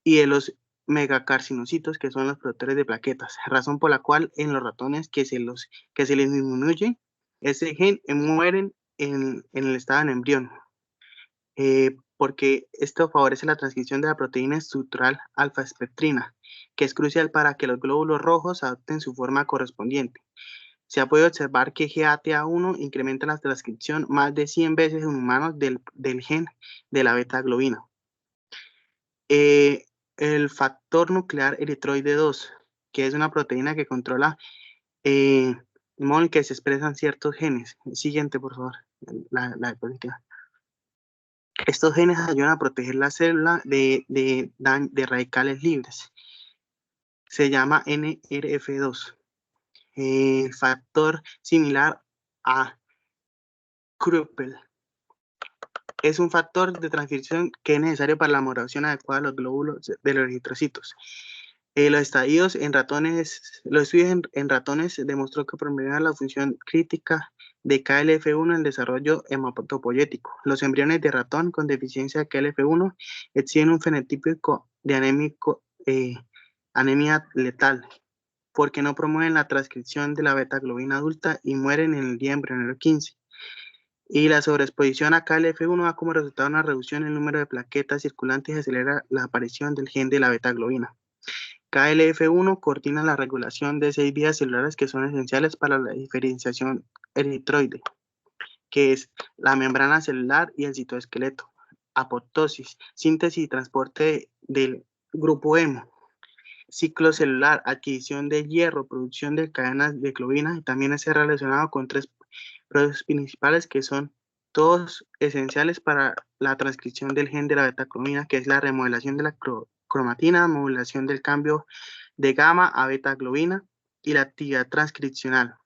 Speaker 6: y de los megacarcinocitos, que son los productores de plaquetas, razón por la cual en los ratones que se les disminuye ese gen mueren en el estado de embrión, porque esto favorece la transcripción de la proteína estructural alfa-espectrina, que es crucial para que los glóbulos rojos adopten su forma correspondiente. Se ha podido observar que GATA1 incrementa la transcripción más de 100 veces en humanos del gen de la beta-globina. El factor nuclear eritroide 2, que es una proteína que controla el modo en que se expresan ciertos genes. Siguiente, por favor, la diapositiva. Estos genes ayudan a proteger la célula de radicales libres. Se llama NRF2. Factor similar a Kruppel. Es un factor de transcripción que es necesario para la maduración adecuada de los glóbulos de los eritrocitos. Los estudios en ratones demostró que promovieron la función crítica de KLF1 en el desarrollo hematopoyético. Los embriones de ratón con deficiencia de KLF1 exhiben un fenotipo de anemia letal, porque no promueven la transcripción de la beta-globina adulta y mueren en el día embrionero 15. Y la sobreexposición a KLF1 da como resultado una reducción en el número de plaquetas circulantes y acelera la aparición del gen de la beta-globina. KLF1 coordina la regulación de 6 vías celulares que son esenciales para la diferenciación eritroide, que es la membrana celular y el citoesqueleto, apoptosis, síntesis y transporte del grupo hemo, ciclo celular, adquisición de hierro, producción de cadenas de globina, y también está relacionado con 3 procesos principales que son todos esenciales para la transcripción del gen de la beta-globina, que es la remodelación de la cromatina, modulación del cambio de gamma a beta-globina y la actividad transcripcional.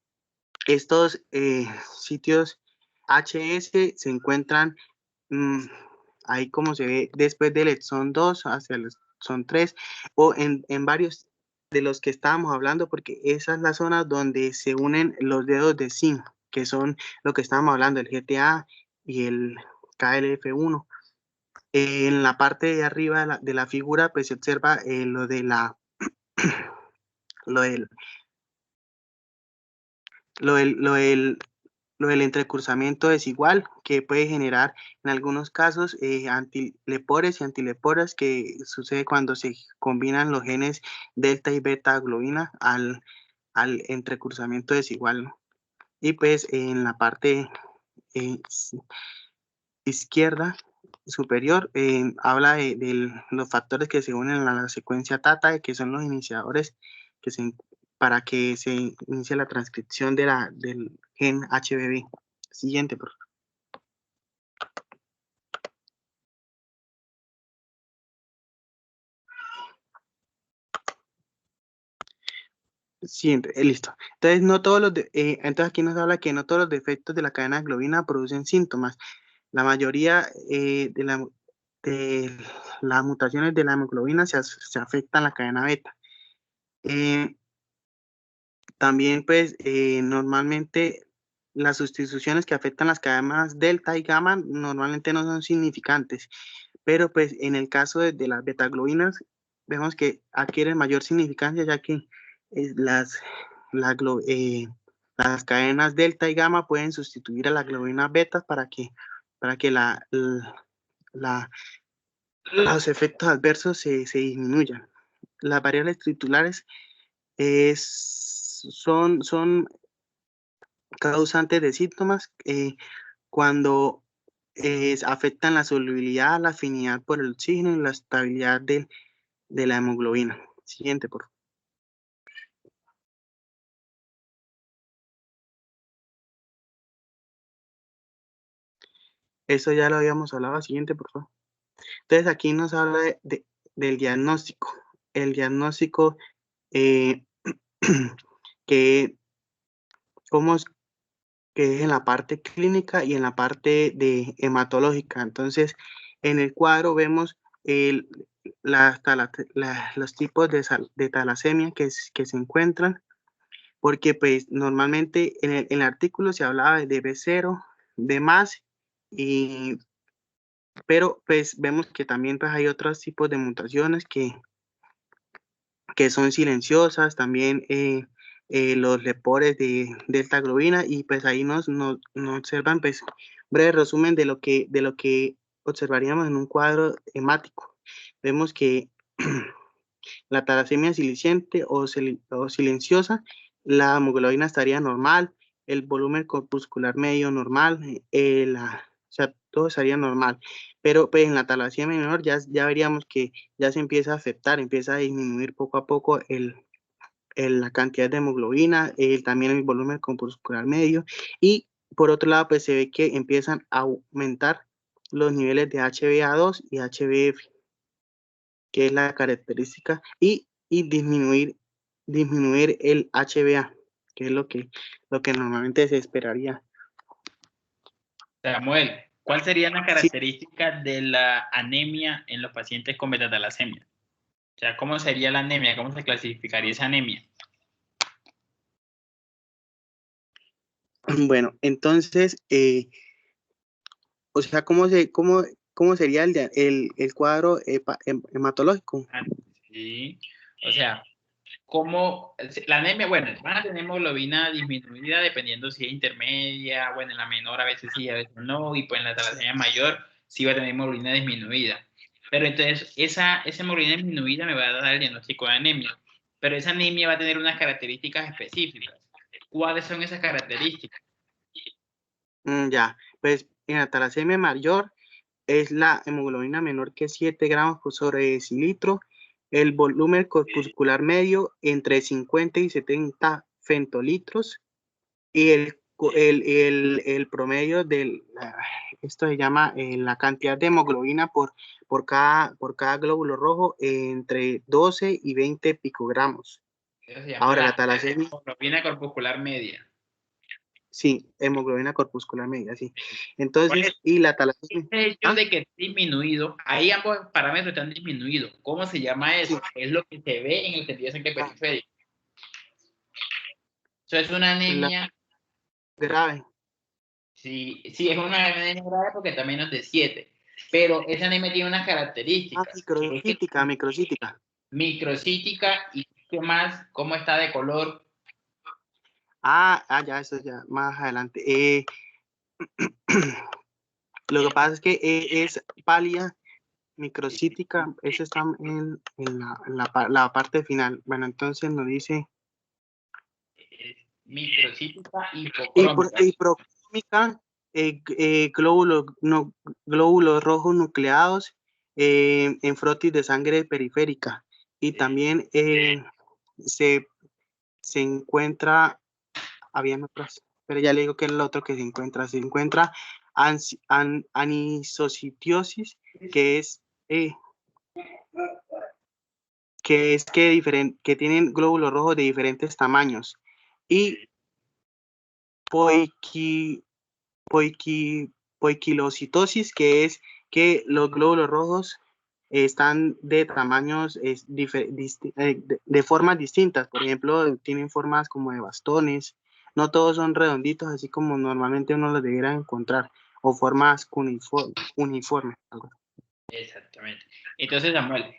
Speaker 6: Estos sitios HS se encuentran ahí como se ve después del exón 2 hacia el exón 3 o en varios de los que estábamos hablando, porque esa es la zona donde se unen los dedos de zinc, que son lo que estábamos hablando, el GTA y el KLF1. En la parte de arriba de la figura pues se observa lo del entrecursamiento desigual, que puede generar en algunos casos antilepores y antileporas, que sucede cuando se combinan los genes delta y beta globina al entrecursamiento desigual, ¿no? Y pues en la parte izquierda superior habla de los factores que se unen a la secuencia TATA, que son los iniciadores para que se inicie la transcripción del gen HBB. Siguiente, por favor. Siguiente, listo. Entonces, no todos los entonces aquí nos habla que no todos los defectos de la cadena de globina producen síntomas. La mayoría de las mutaciones de la hemoglobina se afectan la cadena beta. También, pues, normalmente las sustituciones que afectan las cadenas delta y gamma normalmente no son significantes, pero pues en el caso de las betaglobinas vemos que adquieren mayor significancia, ya que las cadenas delta y gamma pueden sustituir a la globina beta para que los efectos adversos se disminuyan. Las variables titulares son causantes de síntomas cuando afectan la solubilidad, la afinidad por el oxígeno y la estabilidad de la hemoglobina. Siguiente, por favor. Eso ya lo habíamos hablado. Siguiente, por favor. Entonces aquí nos habla del diagnóstico. El diagnóstico que es en la parte clínica y en la parte de hematológica. Entonces, en el cuadro vemos los tipos de talasemia que se encuentran, porque pues normalmente en el artículo se hablaba de B0, B+, pero pues vemos que también pues hay otros tipos de mutaciones que que son silenciosas, también los lepores de delta globina, y pues ahí nos observan pues breve resumen de lo que observaríamos en un cuadro hemático. Vemos que la talasemia siliciente o silenciosa, la hemoglobina estaría normal, el volumen corpuscular medio normal, o sea, todo estaría normal. Pero pues en la talasemia menor ya veríamos que ya se empieza a afectar, empieza a disminuir poco a poco la cantidad de hemoglobina, también el volumen corpuscular medio, y por otro lado pues se ve que empiezan a aumentar los niveles de HbA2 y HbF, que es la característica, y disminuir el HbA, que es lo que normalmente se esperaría.
Speaker 2: Samuel, ¿cuál sería la
Speaker 6: Sí.
Speaker 2: característica de la anemia en los pacientes con beta-talasemia? O sea, ¿cómo sería la anemia? ¿Cómo se clasificaría esa anemia?
Speaker 6: Bueno, entonces, o sea, ¿cómo sería el cuadro hematológico?
Speaker 2: Sí, o sea, ¿cómo la anemia? Bueno, van a tener hemoglobina disminuida dependiendo si es intermedia, bueno, en la menor a veces sí, a veces no, y pues en la talasemia mayor sí va a tener hemoglobina disminuida. Pero entonces, esa hemoglobina disminuida me va a dar el diagnóstico de anemia, pero esa anemia va a tener unas características específicas. ¿Cuáles son esas características?
Speaker 6: Ya, pues en la talasemia mayor es la hemoglobina menor que 7 gramos por sobre decilitro, el volumen corpuscular medio entre 50 y 70 femtolitros, y el promedio esto se llama la cantidad de hemoglobina por cada glóbulo rojo, entre 12 y 20 picogramos.
Speaker 2: Eso se llama
Speaker 6: Ahora,
Speaker 2: la
Speaker 6: la talasemia,
Speaker 2: hemoglobina corpuscular media.
Speaker 6: sí, hemoglobina corpuscular media, sí. Entonces, y la talasemia.
Speaker 2: El hecho de que esté disminuido, ahí ambos parámetros están disminuidos. ¿Cómo se llama eso? Es lo que se ve en el sentido periférico. Eso es una anemia.
Speaker 6: Grave.
Speaker 2: Sí, es una anemia grave porque está menos de 7. Pero esa anemia tiene unas características.
Speaker 6: Microcítica.
Speaker 2: Microcítica, y ¿qué más? ¿Cómo está de color?
Speaker 6: Ya, eso ya, más adelante. Lo que pasa es que es pálida, microcítica, eso está en la parte final. Bueno, entonces nos dice
Speaker 2: Microcítica hipocrómica.
Speaker 6: hipercrómica, glóbulos rojos nucleados, en frotis de sangre periférica, y también se encuentra, había otras, pero ya le digo que es lo otro que se encuentra anisocitiosis, que es que tienen glóbulos rojos de diferentes tamaños, y poiquilocitosis, que es que los glóbulos rojos están de tamaños de formas distintas. Por ejemplo, tienen formas como de bastones, no todos son redonditos así como normalmente uno los debiera encontrar, o formas uniformes.
Speaker 2: Exactamente. Entonces, Samuel,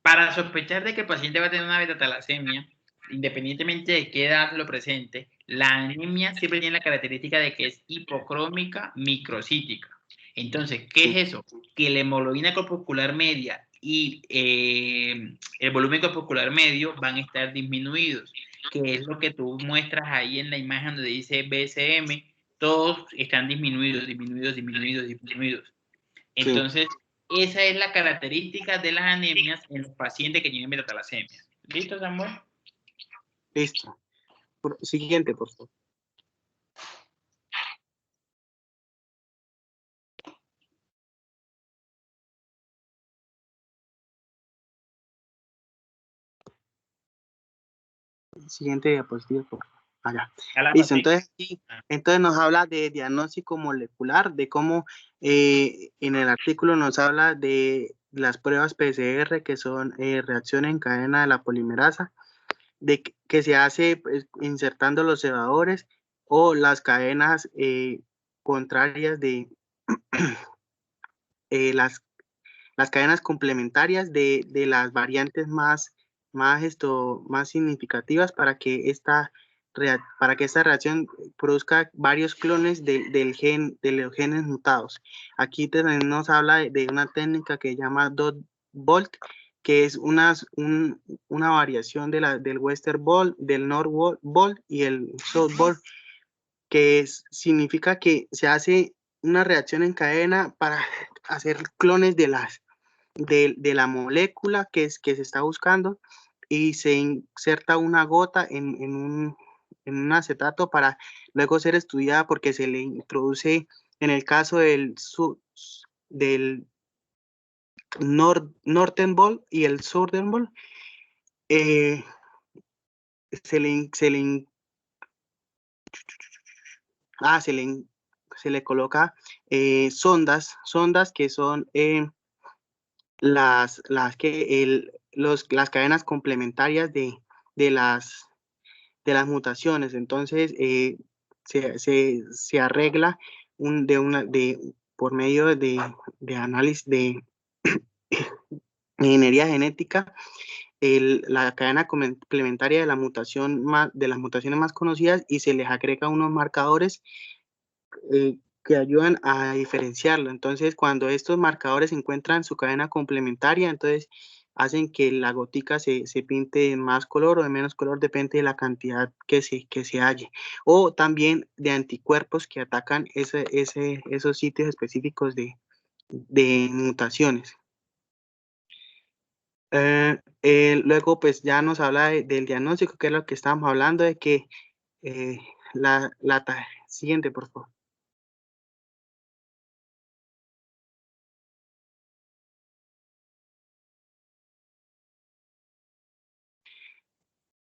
Speaker 2: para sospechar de que el paciente va a tener una beta-talasemia, independientemente de qué edad lo presente, la anemia siempre tiene la característica de que es hipocrómica microcítica. Entonces, ¿qué es eso? Que la hemoglobina corpuscular media y el volumen corpuscular medio van a estar disminuidos, que es lo que tú muestras ahí en la imagen donde dice BCM, todos están disminuidos. Entonces, esa es la característica de las anemias en los pacientes que tienen beta-talasemia. ¿Listo, Samuel?
Speaker 6: Listo. Siguiente, por favor. Siguiente diapositiva, por favor. Allá. Listo, entonces nos habla de diagnóstico molecular, de cómo en el artículo nos habla de las pruebas PCR, que son reacciones en cadena de la polimerasa, de que se hace pues, insertando los cebadores o las cadenas contrarias de las cadenas complementarias de las variantes más más significativas para que esta reacción produzca varios clones de los genes mutados. Aquí también nos habla de una técnica que se llama dot bolt, que es una variación del western bolt, del north bolt y el south bolt, que significa que se hace una reacción en cadena para hacer clones de la molécula que se está buscando, y se inserta una gota en un acetato para luego ser estudiada, porque se le introduce, en el caso del Northern Bolt y el Southern Bolt, se le coloca sondas que son las cadenas complementarias de las mutaciones. Entonces se arregla por medio de análisis de ingeniería genética la cadena complementaria de las mutaciones más conocidas, y se les agrega unos marcadores que ayudan a diferenciarlo. Entonces, cuando estos marcadores encuentran su cadena complementaria, entonces hacen que la gotica se pinte de más color o de menos color, depende de la cantidad que se halle. O también de anticuerpos que atacan esos sitios específicos de mutaciones. Luego, pues ya nos habla del diagnóstico, que es lo que estábamos hablando, de que siguiente, por favor.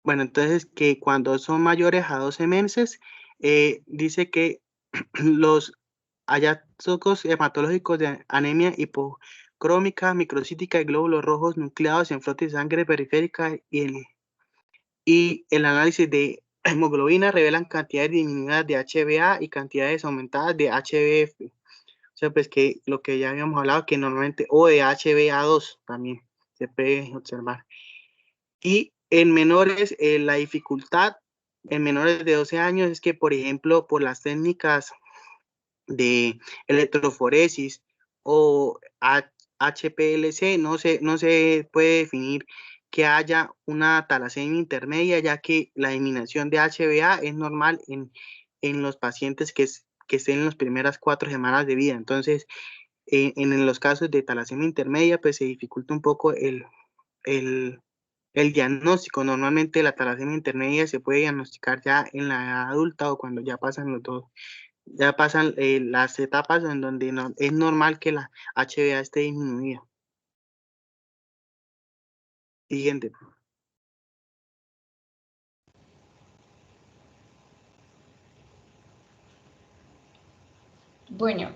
Speaker 6: Bueno, entonces que cuando son mayores a 12 meses, dice que los hallazgos hematológicos de anemia hipocrómica, microcítica y glóbulos rojos nucleados en flotes de sangre periférica y el análisis de hemoglobina revelan cantidades disminuidas de HbA y cantidades aumentadas de HbF. O sea, pues que lo que ya habíamos hablado, que normalmente, o de HbA2 también se puede observar. Y en menores, la dificultad en menores de 12 años es que, por ejemplo, por las técnicas de electroforesis o HPLC, no se puede definir que haya una talasemia intermedia, ya que la eliminación de HbA es normal en los pacientes que estén en las primeras 4 semanas de vida. Entonces, en los casos de talasemia intermedia, pues se dificulta un poco el diagnóstico. Normalmente la talasemia intermedia se puede diagnosticar ya en la edad adulta, o cuando ya pasan las etapas en donde es normal que la HbA esté disminuida. Siguiente.
Speaker 3: Bueno,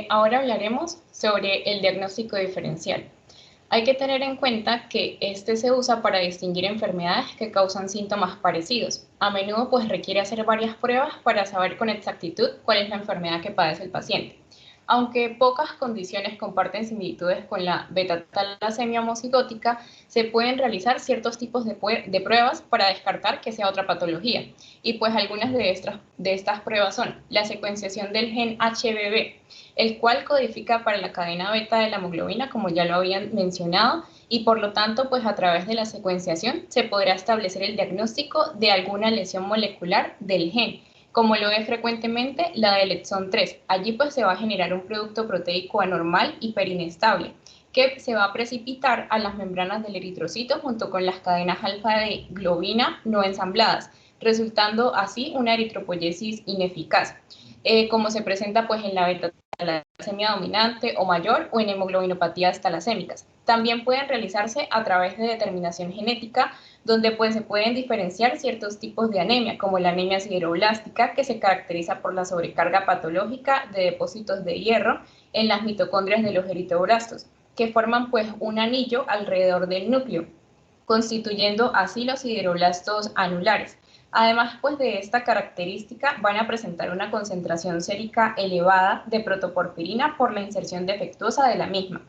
Speaker 3: ahora hablaremos sobre el diagnóstico diferencial. Hay que tener en cuenta que este se usa para distinguir enfermedades que causan síntomas parecidos. A menudo pues requiere hacer varias pruebas para saber con exactitud cuál es la enfermedad que padece el paciente. Aunque pocas condiciones comparten similitudes con la beta-talasemia homocigótica, se pueden realizar ciertos tipos de pruebas para descartar que sea otra patología. Y pues algunas de estas pruebas son la secuenciación del gen HBB, el cual codifica para la cadena beta de la hemoglobina, como ya lo habían mencionado, y por lo tanto, pues a través de la secuenciación se podrá establecer el diagnóstico de alguna lesión molecular del gen, como lo es frecuentemente la del exón 3. Allí pues se va a generar un producto proteico anormal hiperinestable, que se va a precipitar a las membranas del eritrocito junto con las cadenas alfa de globina no ensambladas, resultando así una eritropoyesis ineficaz, como se presenta pues en la beta-talasemia dominante o mayor o en hemoglobinopatías talasémicas. También pueden realizarse a través de determinación genética, donde pues se pueden diferenciar ciertos tipos de anemia, como la anemia sideroblástica, que se caracteriza por la sobrecarga patológica de depósitos de hierro en las mitocondrias de los eritroblastos, que forman pues un anillo alrededor del núcleo, constituyendo así los sideroblastos anulares. Además pues de esta característica, van a presentar una concentración sérica elevada de protoporfirina por la inserción defectuosa de la misma.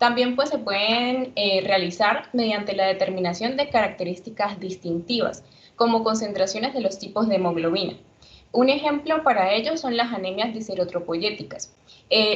Speaker 3: También pues se pueden realizar mediante la determinación de características distintivas, como concentraciones de los tipos de hemoglobina. Un ejemplo para ello son las anemias diserotropoyéticas,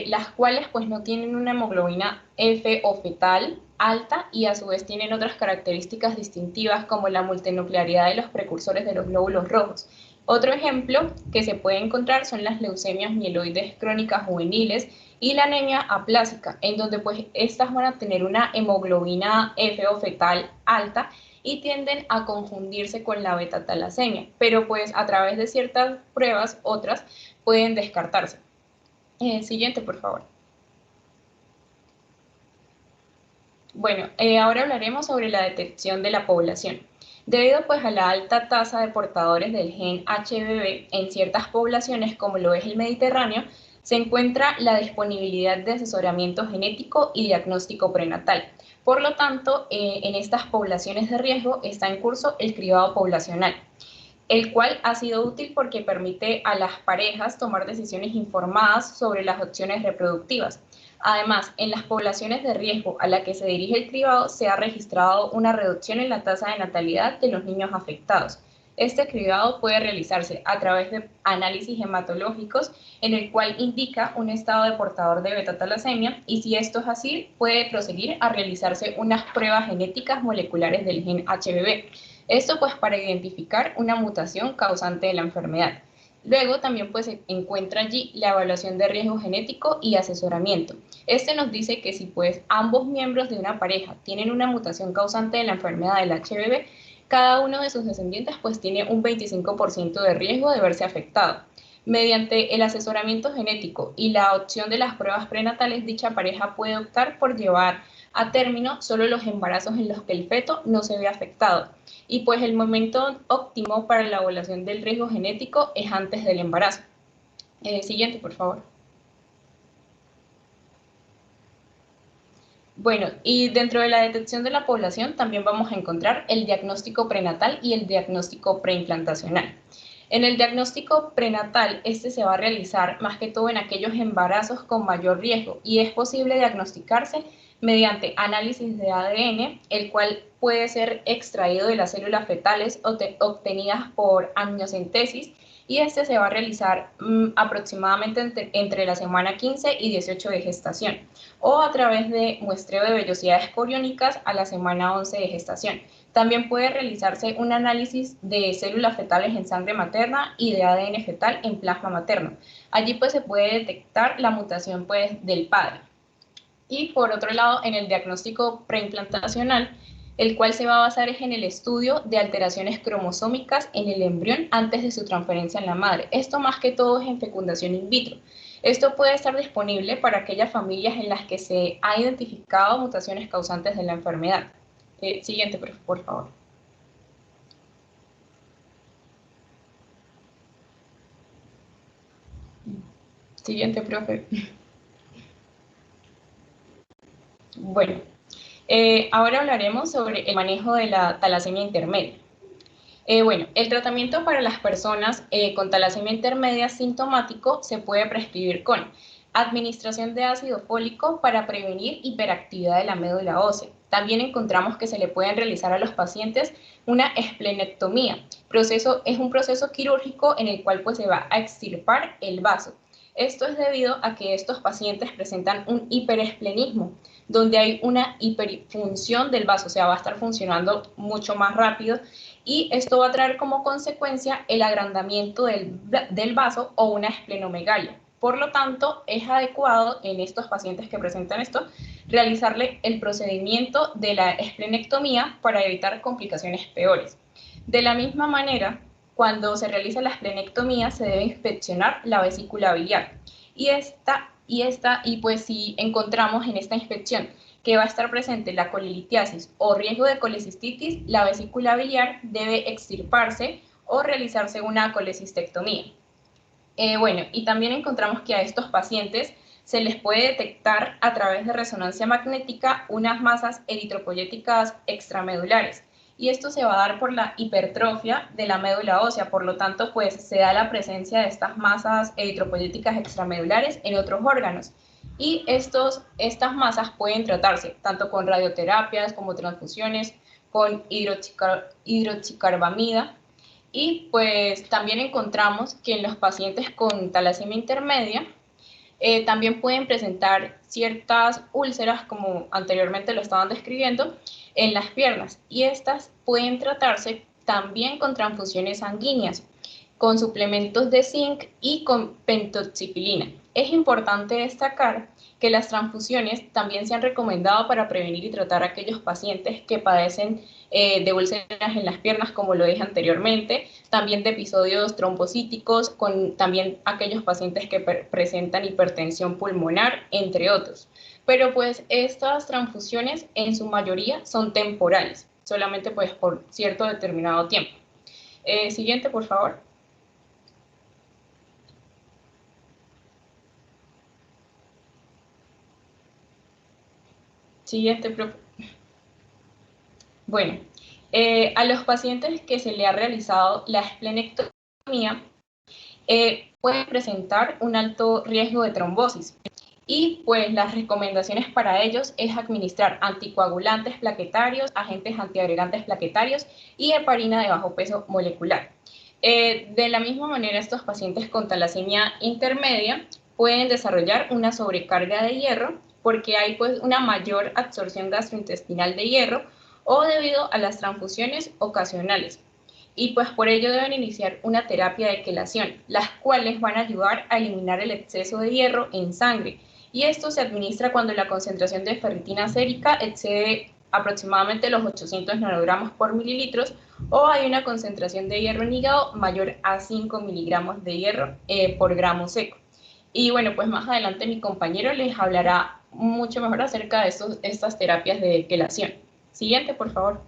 Speaker 3: las cuales pues no tienen una hemoglobina F o fetal alta y a su vez tienen otras características distintivas como la multinuclearidad de los precursores de los glóbulos rojos. Otro ejemplo que se puede encontrar son las leucemias mieloides crónicas juveniles y la anemia aplásica, en donde pues estas van a tener una hemoglobina F o fetal alta y tienden a confundirse con la beta-talasemia, pero pues a través de ciertas pruebas, otras pueden descartarse. Siguiente, por favor. Bueno, ahora hablaremos sobre la detección de la población. Debido pues a la alta tasa de portadores del gen HBV en ciertas poblaciones como lo es el Mediterráneo, se encuentra la disponibilidad de asesoramiento genético y diagnóstico prenatal. Por lo tanto, en estas poblaciones de riesgo está en curso el cribado poblacional, el cual ha sido útil porque permite a las parejas tomar decisiones informadas sobre las opciones reproductivas. Además, en las poblaciones de riesgo a la que se dirige el cribado se ha registrado una reducción en la tasa de natalidad de los niños afectados. Este cribado puede realizarse a través de análisis hematológicos en el cual indica un estado de portador de beta-talasemia y si esto es así, puede proseguir a realizarse unas pruebas genéticas moleculares del gen HBV. Esto pues para identificar una mutación causante de la enfermedad. Luego también pues se encuentra allí la evaluación de riesgo genético y asesoramiento. Este nos dice que si pues ambos miembros de una pareja tienen una mutación causante de la enfermedad del HBV, cada uno de sus descendientes pues tiene un 25% de riesgo de verse afectado. Mediante el asesoramiento genético y la opción de las pruebas prenatales, dicha pareja puede optar por llevar a término solo los embarazos en los que el feto no se ve afectado. Y pues el momento óptimo para la evaluación del riesgo genético es antes del embarazo. Siguiente, por favor. Bueno, y dentro de la detección de la población también vamos a encontrar el diagnóstico prenatal y el diagnóstico preimplantacional. En el diagnóstico prenatal, este se va a realizar más que todo en aquellos embarazos con mayor riesgo y es posible diagnosticarse mediante análisis de ADN, el cual puede ser extraído de las células fetales obtenidas por amniocentesis y este se va a realizar aproximadamente entre la semana 15 y 18 de gestación o a través de muestreo de vellosidades coriónicas a la semana 11 de gestación. También puede realizarse un análisis de células fetales en sangre materna y de ADN fetal en plasma materno. Allí pues se puede detectar la mutación pues del padre. Y por otro lado, en el diagnóstico preimplantacional, el cual se va a basar en el estudio de alteraciones cromosómicas en el embrión antes de su transferencia en la madre. Esto más que todo es en fecundación in vitro. Esto puede estar disponible para aquellas familias en las que se ha identificado mutaciones causantes de la enfermedad. Siguiente, por favor. Siguiente, profe. Bueno, ahora hablaremos sobre el manejo de la talasemia intermedia. Bueno, el tratamiento para las personas con talasemia intermedia sintomático se puede prescribir con administración de ácido fólico para prevenir hiperactividad de la médula ósea. También encontramos que se le pueden realizar a los pacientes una esplenectomía. Es un proceso quirúrgico en el cual pues, se va a extirpar el vaso. Esto es debido a que estos pacientes presentan un hiperesplenismo, donde hay una hiperfunción del vaso, o sea, va a estar funcionando mucho más rápido y esto va a traer como consecuencia el agrandamiento del vaso o una esplenomegalia. Por lo tanto, es adecuado en estos pacientes que presentan esto realizarle el procedimiento de la esplenectomía para evitar complicaciones peores. De la misma manera, cuando se realiza la esplenectomía se debe inspeccionar la vesícula biliar y pues si encontramos en esta inspección que va a estar presente la colelitiasis o riesgo de colecistitis, la vesícula biliar debe extirparse o realizarse una colecistectomía. Bueno, y también encontramos que a estos pacientes se les puede detectar a través de resonancia magnética unas masas eritropoyéticas extramedulares. Y esto se va a dar por la hipertrofia de la médula ósea, por lo tanto, pues se da la presencia de estas masas eritropoyéticas extramedulares en otros órganos. Y estas masas pueden tratarse tanto con radioterapias como transfusiones, con hidroxicarbamida. Y pues también encontramos que en los pacientes con talasemia intermedia también pueden presentar ciertas úlceras, como anteriormente lo estaban describiendo, en las piernas. Y estas pueden tratarse también con transfusiones sanguíneas, con suplementos de zinc y con pentoxifilina. Es importante destacar que las transfusiones también se han recomendado para prevenir y tratar a aquellos pacientes que padecen de úlceras en las piernas, como lo dije anteriormente, también de episodios trombocíticos, con también aquellos pacientes que presentan hipertensión pulmonar, entre otros. Pero pues estas transfusiones en su mayoría son temporales, solamente pues por cierto determinado tiempo. Siguiente, por favor. Siguiente, profe. Bueno, a los pacientes que se le ha realizado la esplenectomía pueden presentar un alto riesgo de trombosis. Y pues las recomendaciones para ellos es administrar anticoagulantes plaquetarios, agentes antiagregantes plaquetarios y heparina de bajo peso molecular. De la misma manera, estos pacientes con talasemia intermedia pueden desarrollar una sobrecarga de hierro porque hay pues una mayor absorción gastrointestinal de hierro o debido a las transfusiones ocasionales. Y pues por ello deben iniciar una terapia de quelación, las cuales van a ayudar a eliminar el exceso de hierro en sangre. Y esto se administra cuando la concentración de ferritina sérica excede aproximadamente los 800 nanogramos por mililitros o hay una concentración de hierro en hígado mayor a 5 miligramos de hierro por gramo seco. Y bueno, pues más adelante mi compañero les hablará mucho mejor acerca de estas terapias de quelación. Siguiente, por favor.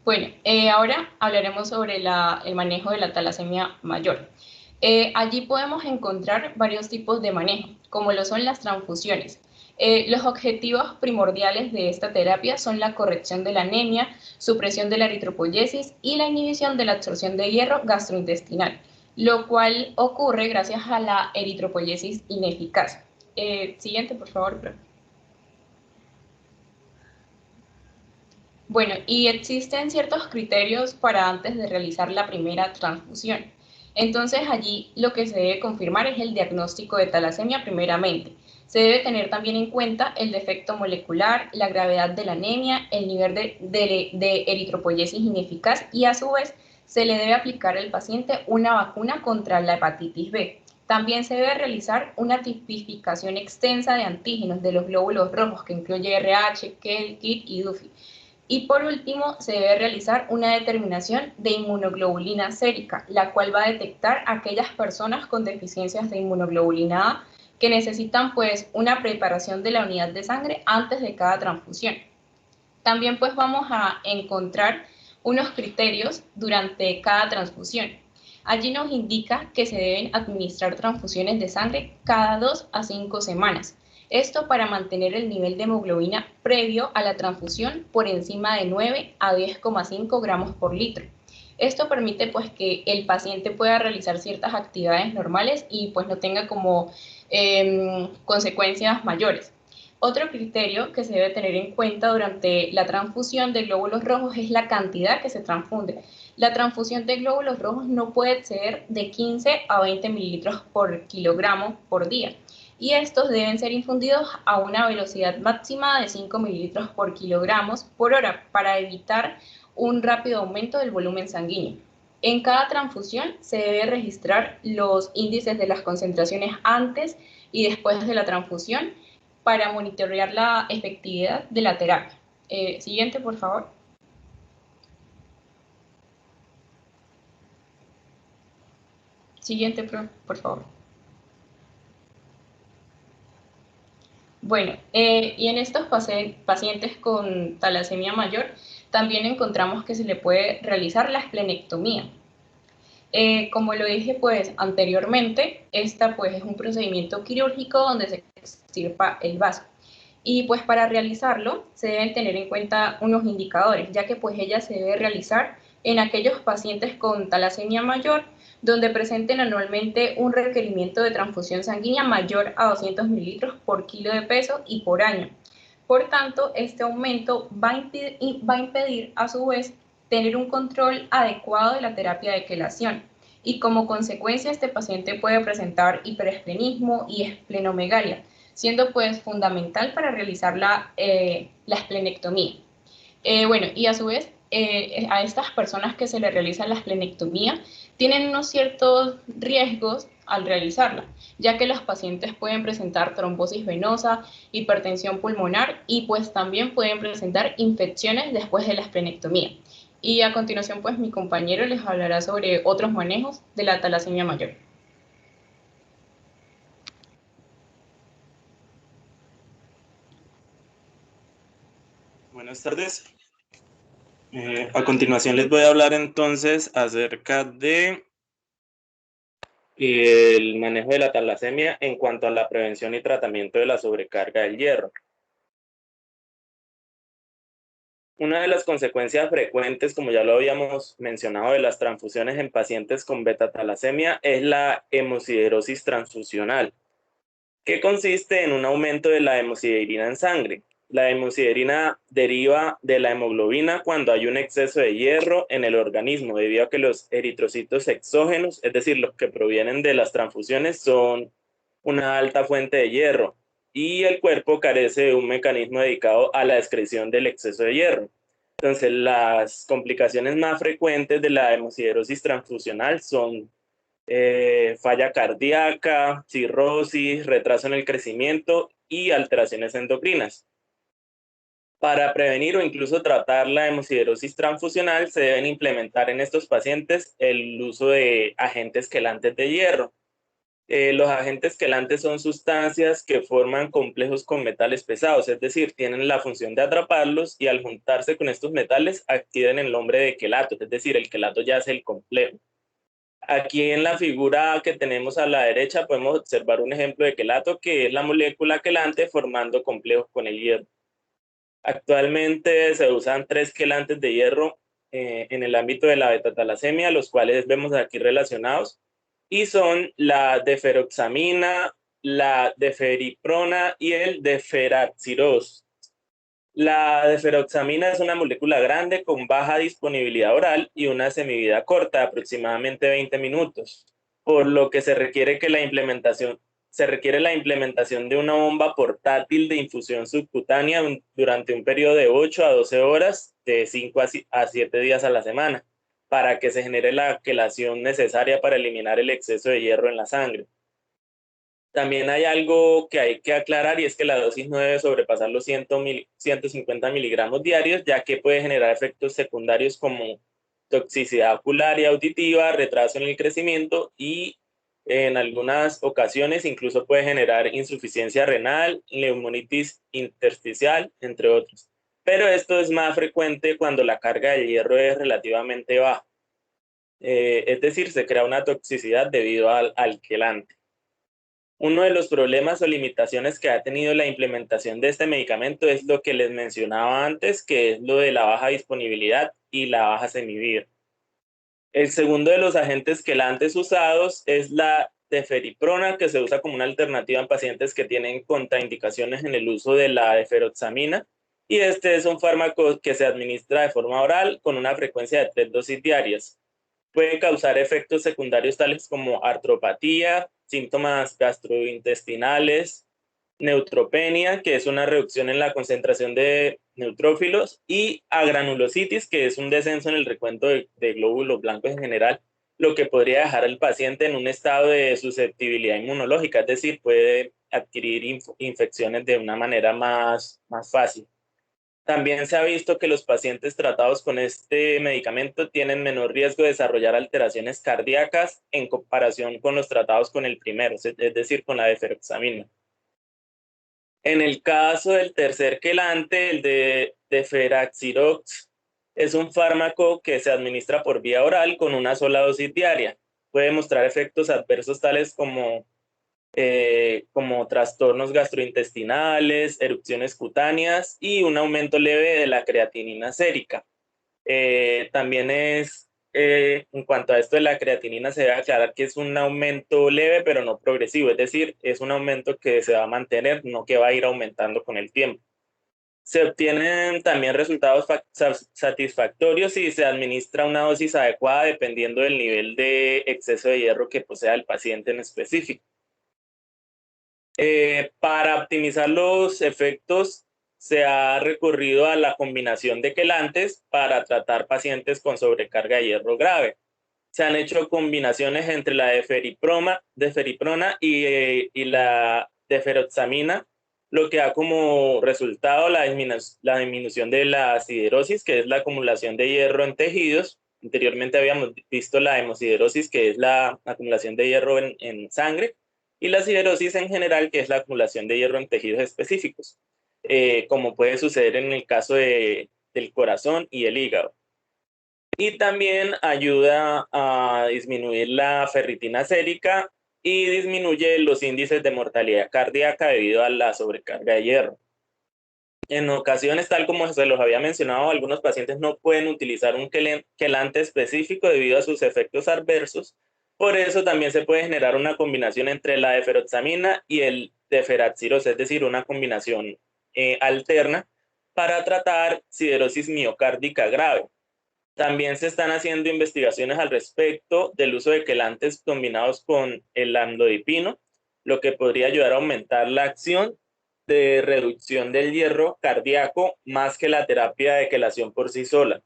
Speaker 3: Bueno, ahora hablaremos sobre el manejo de la talasemia mayor. Allí podemos encontrar varios tipos de manejo, como lo son las transfusiones. Los objetivos primordiales de esta terapia son la corrección de la anemia, supresión de la eritropoyesis y la inhibición de la absorción de hierro gastrointestinal, lo cual ocurre gracias a la eritropoyesis ineficaz. Siguiente, por favor, profe. Bueno, y existen ciertos criterios para antes de realizar la primera transfusión. Entonces allí lo que se debe confirmar es el diagnóstico de talasemia primeramente. Se debe tener también en cuenta el defecto molecular, la gravedad de la anemia, el nivel de eritropoyesis ineficaz y a su vez se le debe aplicar al paciente una vacuna contra la hepatitis B. También se debe realizar una tipificación extensa de antígenos de los glóbulos rojos que incluye RH, KIT y DUFI. Y por último, se debe realizar una determinación de inmunoglobulina sérica, la cual va a detectar a aquellas personas con deficiencias de inmunoglobulina A que necesitan pues una preparación de la unidad de sangre antes de cada transfusión. También pues vamos a encontrar unos criterios durante cada transfusión. Allí nos indica que se deben administrar transfusiones de sangre cada 2 a 5 semanas. Esto para mantener el nivel de hemoglobina previo a la transfusión por encima de 9 a 10,5 gramos por litro. Esto permite pues que el paciente pueda realizar ciertas actividades normales y pues no tenga como consecuencias mayores. Otro criterio que se debe tener en cuenta durante la transfusión de glóbulos rojos es la cantidad que se transfunde. La transfusión de glóbulos rojos no puede exceder de 15 a 20 mililitros por kilogramo por día. Y estos deben ser infundidos a una velocidad máxima de 5 mililitros por kilogramos por hora para evitar un rápido aumento del volumen sanguíneo. En cada transfusión se debe registrar los índices de las concentraciones antes y después de la transfusión para monitorear la efectividad de la terapia. Siguiente, por favor. Siguiente, por favor. Bueno, y en estos pacientes con talasemia mayor también encontramos que se le puede realizar la esplenectomía. Como lo dije pues anteriormente, esta pues es un procedimiento quirúrgico donde se extirpa el vaso. Y pues para realizarlo se deben tener en cuenta unos indicadores, ya que pues ella se debe realizar en aquellos pacientes con talasemia mayor donde presenten anualmente un requerimiento de transfusión sanguínea mayor a 200 mililitros por kilo de peso y por año. Por tanto, este aumento va a impedir a su vez tener un control adecuado de la terapia de quelación, y como consecuencia este paciente puede presentar hiperesplenismo y esplenomegalia, siendo pues fundamental para realizar la esplenectomía. Bueno, y a su vez, a estas personas que se les realiza la esplenectomía tienen unos ciertos riesgos al realizarla, ya que los pacientes pueden presentar trombosis venosa, hipertensión pulmonar y pues también pueden presentar infecciones después de la esplenectomía. Y a continuación, pues mi compañero les hablará sobre otros manejos de la talasemia mayor.
Speaker 7: Buenas tardes. A continuación les voy a hablar entonces acerca de el manejo de la talasemia en cuanto a la prevención y tratamiento de la sobrecarga del hierro. Una de las consecuencias frecuentes, como ya lo habíamos mencionado, de las transfusiones en pacientes con beta-talasemia es la hemosiderosis transfusional, que consiste en un aumento de la hemosiderina en sangre. La hemosiderina deriva de la hemoglobina cuando hay un exceso de hierro en el organismo, debido a que los eritrocitos exógenos, es decir, los que provienen de las transfusiones, son una alta fuente de hierro, y el cuerpo carece de un mecanismo dedicado a la excreción del exceso de hierro. Entonces, las complicaciones más frecuentes de la hemosiderosis transfusional son falla cardíaca, cirrosis, retraso en el crecimiento y alteraciones endocrinas. Para prevenir o incluso tratar la hemosiderosis transfusional, se deben implementar en estos pacientes el uso de agentes quelantes de hierro. Los agentes quelantes son sustancias que forman complejos con metales pesados, es decir, tienen la función de atraparlos, y al juntarse con estos metales adquieren el nombre de quelato, es decir, el quelato ya es el complejo. Aquí en la figura que tenemos a la derecha podemos observar un ejemplo de quelato, que es la molécula quelante formando complejos con el hierro. Actualmente se usan 3 quelantes de hierro en el ámbito de la beta-talasemia, los cuales vemos aquí relacionados, y son la deferoxamina, la deferiprona y el deferaxiros. La deferoxamina es una molécula grande con baja disponibilidad oral y una semivida corta, de aproximadamente 20 minutos, por lo que se requiere la implementación de una bomba portátil de infusión subcutánea durante un periodo de 8 a 12 horas, de 5 a 7 días a la semana, para que se genere la quelación necesaria para eliminar el exceso de hierro en la sangre. También hay algo que hay que aclarar, y es que la dosis no debe sobrepasar los 150 miligramos diarios, ya que puede generar efectos secundarios como toxicidad ocular y auditiva, retraso en el crecimiento y en algunas ocasiones incluso puede generar insuficiencia renal, neumonitis intersticial, entre otros. Pero esto es más frecuente cuando la carga de hierro es relativamente baja. Es decir, se crea una toxicidad debido al quelante. Uno de los problemas o limitaciones que ha tenido la implementación de este medicamento es lo que les mencionaba antes, que es lo de la baja disponibilidad y la baja semivida. El segundo de los agentes quelantes usados es la deferiprona, que se usa como una alternativa en pacientes que tienen contraindicaciones en el uso de la deferoxamina, y este es un fármaco que se administra de forma oral con una frecuencia de 3 dosis diarias. Puede causar efectos secundarios tales como artropatía, síntomas gastrointestinales, neutropenia, que es una reducción en la concentración de neutrófilos, y agranulositis, que es un descenso en el recuento de glóbulos blancos en general, lo que podría dejar al paciente en un estado de susceptibilidad inmunológica, es decir, puede adquirir infecciones de una manera más fácil. También se ha visto que los pacientes tratados con este medicamento tienen menor riesgo de desarrollar alteraciones cardíacas en comparación con los tratados con el primero, es decir, con la deferoxamina. En el caso del tercer quelante, el de deferaxirox, es un fármaco que se administra por vía oral con una sola dosis diaria. Puede mostrar efectos adversos tales como trastornos gastrointestinales, erupciones cutáneas y un aumento leve de la creatinina sérica. También es en cuanto a esto de la creatinina, se debe aclarar que es un aumento leve, pero no progresivo, es decir, es un aumento que se va a mantener, no que va a ir aumentando con el tiempo. Se obtienen también resultados satisfactorios si se administra una dosis adecuada dependiendo del nivel de exceso de hierro que posea el paciente en específico. Para optimizar los efectos, se ha recurrido a la combinación de quelantes para tratar pacientes con sobrecarga de hierro grave. Se han hecho combinaciones entre la deferiprona y la deferoxamina, lo que da como resultado la disminución de la siderosis, que es la acumulación de hierro en tejidos. Anteriormente habíamos visto la hemosiderosis, que es la acumulación de hierro en sangre, y la siderosis en general, que es la acumulación de hierro en tejidos específicos, como puede suceder en el caso del corazón y el hígado. Y también ayuda a disminuir la ferritina sérica y disminuye los índices de mortalidad cardíaca debido a la sobrecarga de hierro. En ocasiones, tal como se los había mencionado, algunos pacientes no pueden utilizar un quelante específico debido a sus efectos adversos. Por eso también se puede generar una combinación entre la deferoxamina y el deferaxiros, es decir, una combinación alterna para tratar siderosis miocárdica grave. También se están haciendo investigaciones al respecto del uso de quelantes combinados con el amlodipino, lo que podría ayudar a aumentar la acción de reducción del hierro cardíaco más que la terapia de quelación por sí sola.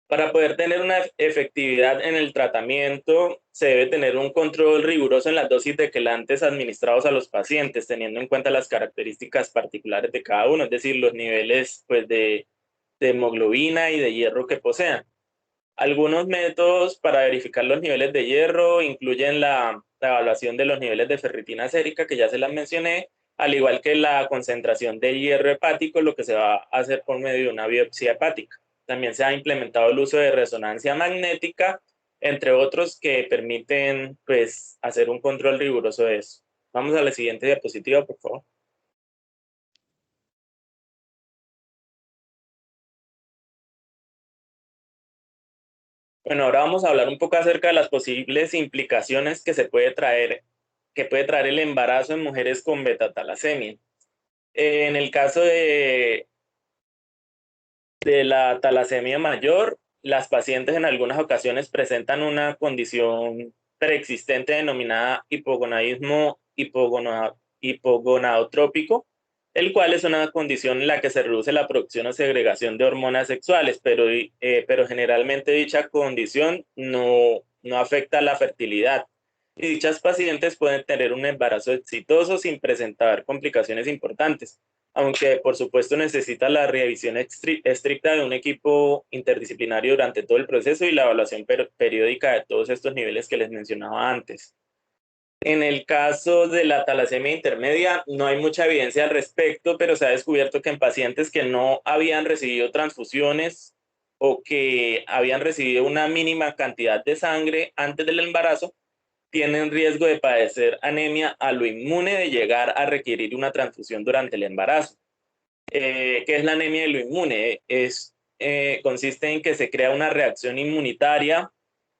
Speaker 7: Para poder tener una efectividad en el tratamiento, se debe tener un control riguroso en las dosis de quelantes administrados a los pacientes, teniendo en cuenta las características particulares de cada uno, es decir, los niveles pues, de hemoglobina y de hierro que posean. Algunos métodos para verificar los niveles de hierro incluyen la evaluación de los niveles de ferritina sérica, que ya se las mencioné, al igual que la concentración de hierro hepático, lo que se va a hacer por medio de una biopsia hepática. También se ha implementado el uso de resonancia magnética, entre otros que permiten pues, hacer un control riguroso de eso. Vamos a la siguiente diapositiva, por favor. Bueno, ahora vamos a hablar un poco acerca de las posibles implicaciones que puede traer el embarazo en mujeres con beta-talasemia. En el caso de la talasemia mayor, las pacientes en algunas ocasiones presentan una condición preexistente denominada hipogonadismo hipogonadotrópico, el cual es una condición en la que se reduce la producción o segregación de hormonas sexuales, pero generalmente dicha condición no afecta la fertilidad. Y dichas pacientes pueden tener un embarazo exitoso sin presentar complicaciones importantes, aunque por supuesto necesita la revisión estricta de un equipo interdisciplinario durante todo el proceso y la evaluación periódica de todos estos niveles que les mencionaba antes. En el caso de la talasemia intermedia, no hay mucha evidencia al respecto, pero se ha descubierto que en pacientes que no habían recibido transfusiones o que habían recibido una mínima cantidad de sangre antes del embarazo, tienen riesgo de padecer anemia aloinmune, de llegar a requerir una transfusión durante el embarazo. ¿Qué es la anemia aloinmune? Consiste en que se crea una reacción inmunitaria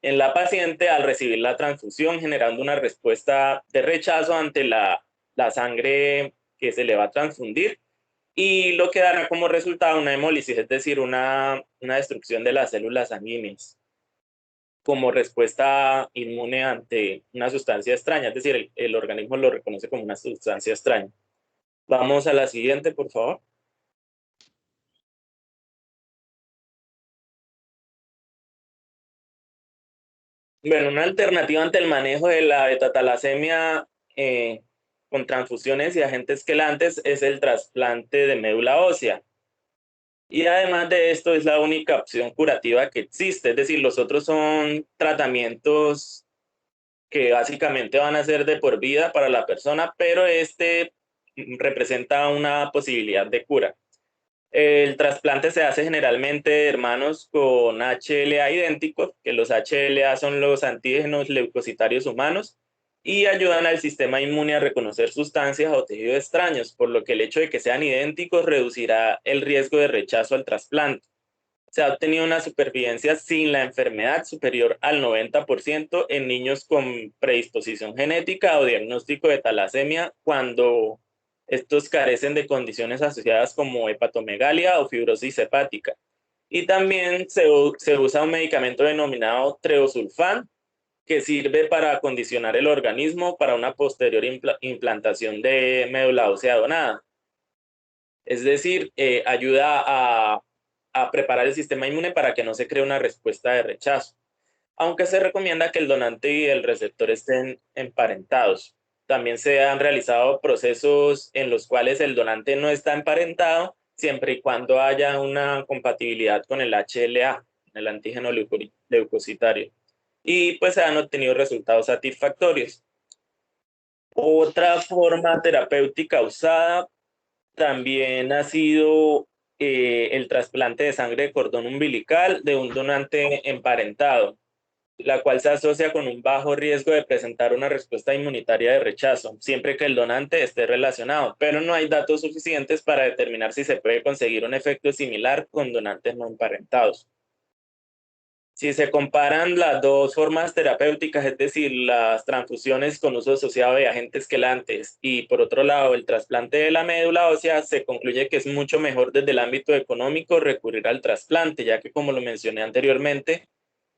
Speaker 7: en la paciente al recibir la transfusión, generando una respuesta de rechazo ante la sangre que se le va a transfundir, y lo que dará como resultado una hemólisis, es decir, una destrucción de las células sanguíneas como respuesta inmune ante una sustancia extraña, es decir, el organismo lo reconoce como una sustancia extraña. Vamos a la siguiente, por favor. Bueno, una alternativa ante el manejo de la beta-talasemia con transfusiones y agentes quelantes es el trasplante de médula ósea. Y además de esto es la única opción curativa que existe, es decir, los otros son tratamientos que básicamente van a ser de por vida para la persona, pero este representa una posibilidad de cura. El trasplante se hace generalmente de hermanos con HLA idénticos, que los HLA son los antígenos leucocitarios humanos y ayudan al sistema inmune a reconocer sustancias o tejidos extraños, por lo que el hecho de que sean idénticos reducirá el riesgo de rechazo al trasplante. se ha obtenido una supervivencia sin la enfermedad superior al 90% en niños con predisposición genética o diagnóstico de talasemia cuando estos carecen de condiciones asociadas como hepatomegalia o fibrosis hepática. Y también se usa un medicamento denominado treosulfán, que sirve para acondicionar el organismo para una posterior implantación de médula ósea donada. Es decir, ayuda a preparar el sistema inmune para que no se cree una respuesta de rechazo, aunque se recomienda que el donante y el receptor estén emparentados. También se han realizado procesos en los cuales el donante no está emparentado, siempre y cuando haya una compatibilidad con el HLA, el antígeno leucocitario. Y pues se han obtenido resultados satisfactorios. Otra forma terapéutica usada también ha sido el trasplante de sangre de cordón umbilical de un donante emparentado, la cual se asocia con un bajo riesgo de presentar una respuesta inmunitaria de rechazo, siempre que el donante esté relacionado, pero no hay datos suficientes para determinar si se puede conseguir un efecto similar con donantes no emparentados. Si se comparan las dos formas terapéuticas, es decir, las transfusiones con uso asociado de agentes quelantes y por otro lado el trasplante de la médula ósea, se concluye que es mucho mejor desde el ámbito económico recurrir al trasplante, ya que como lo mencioné anteriormente,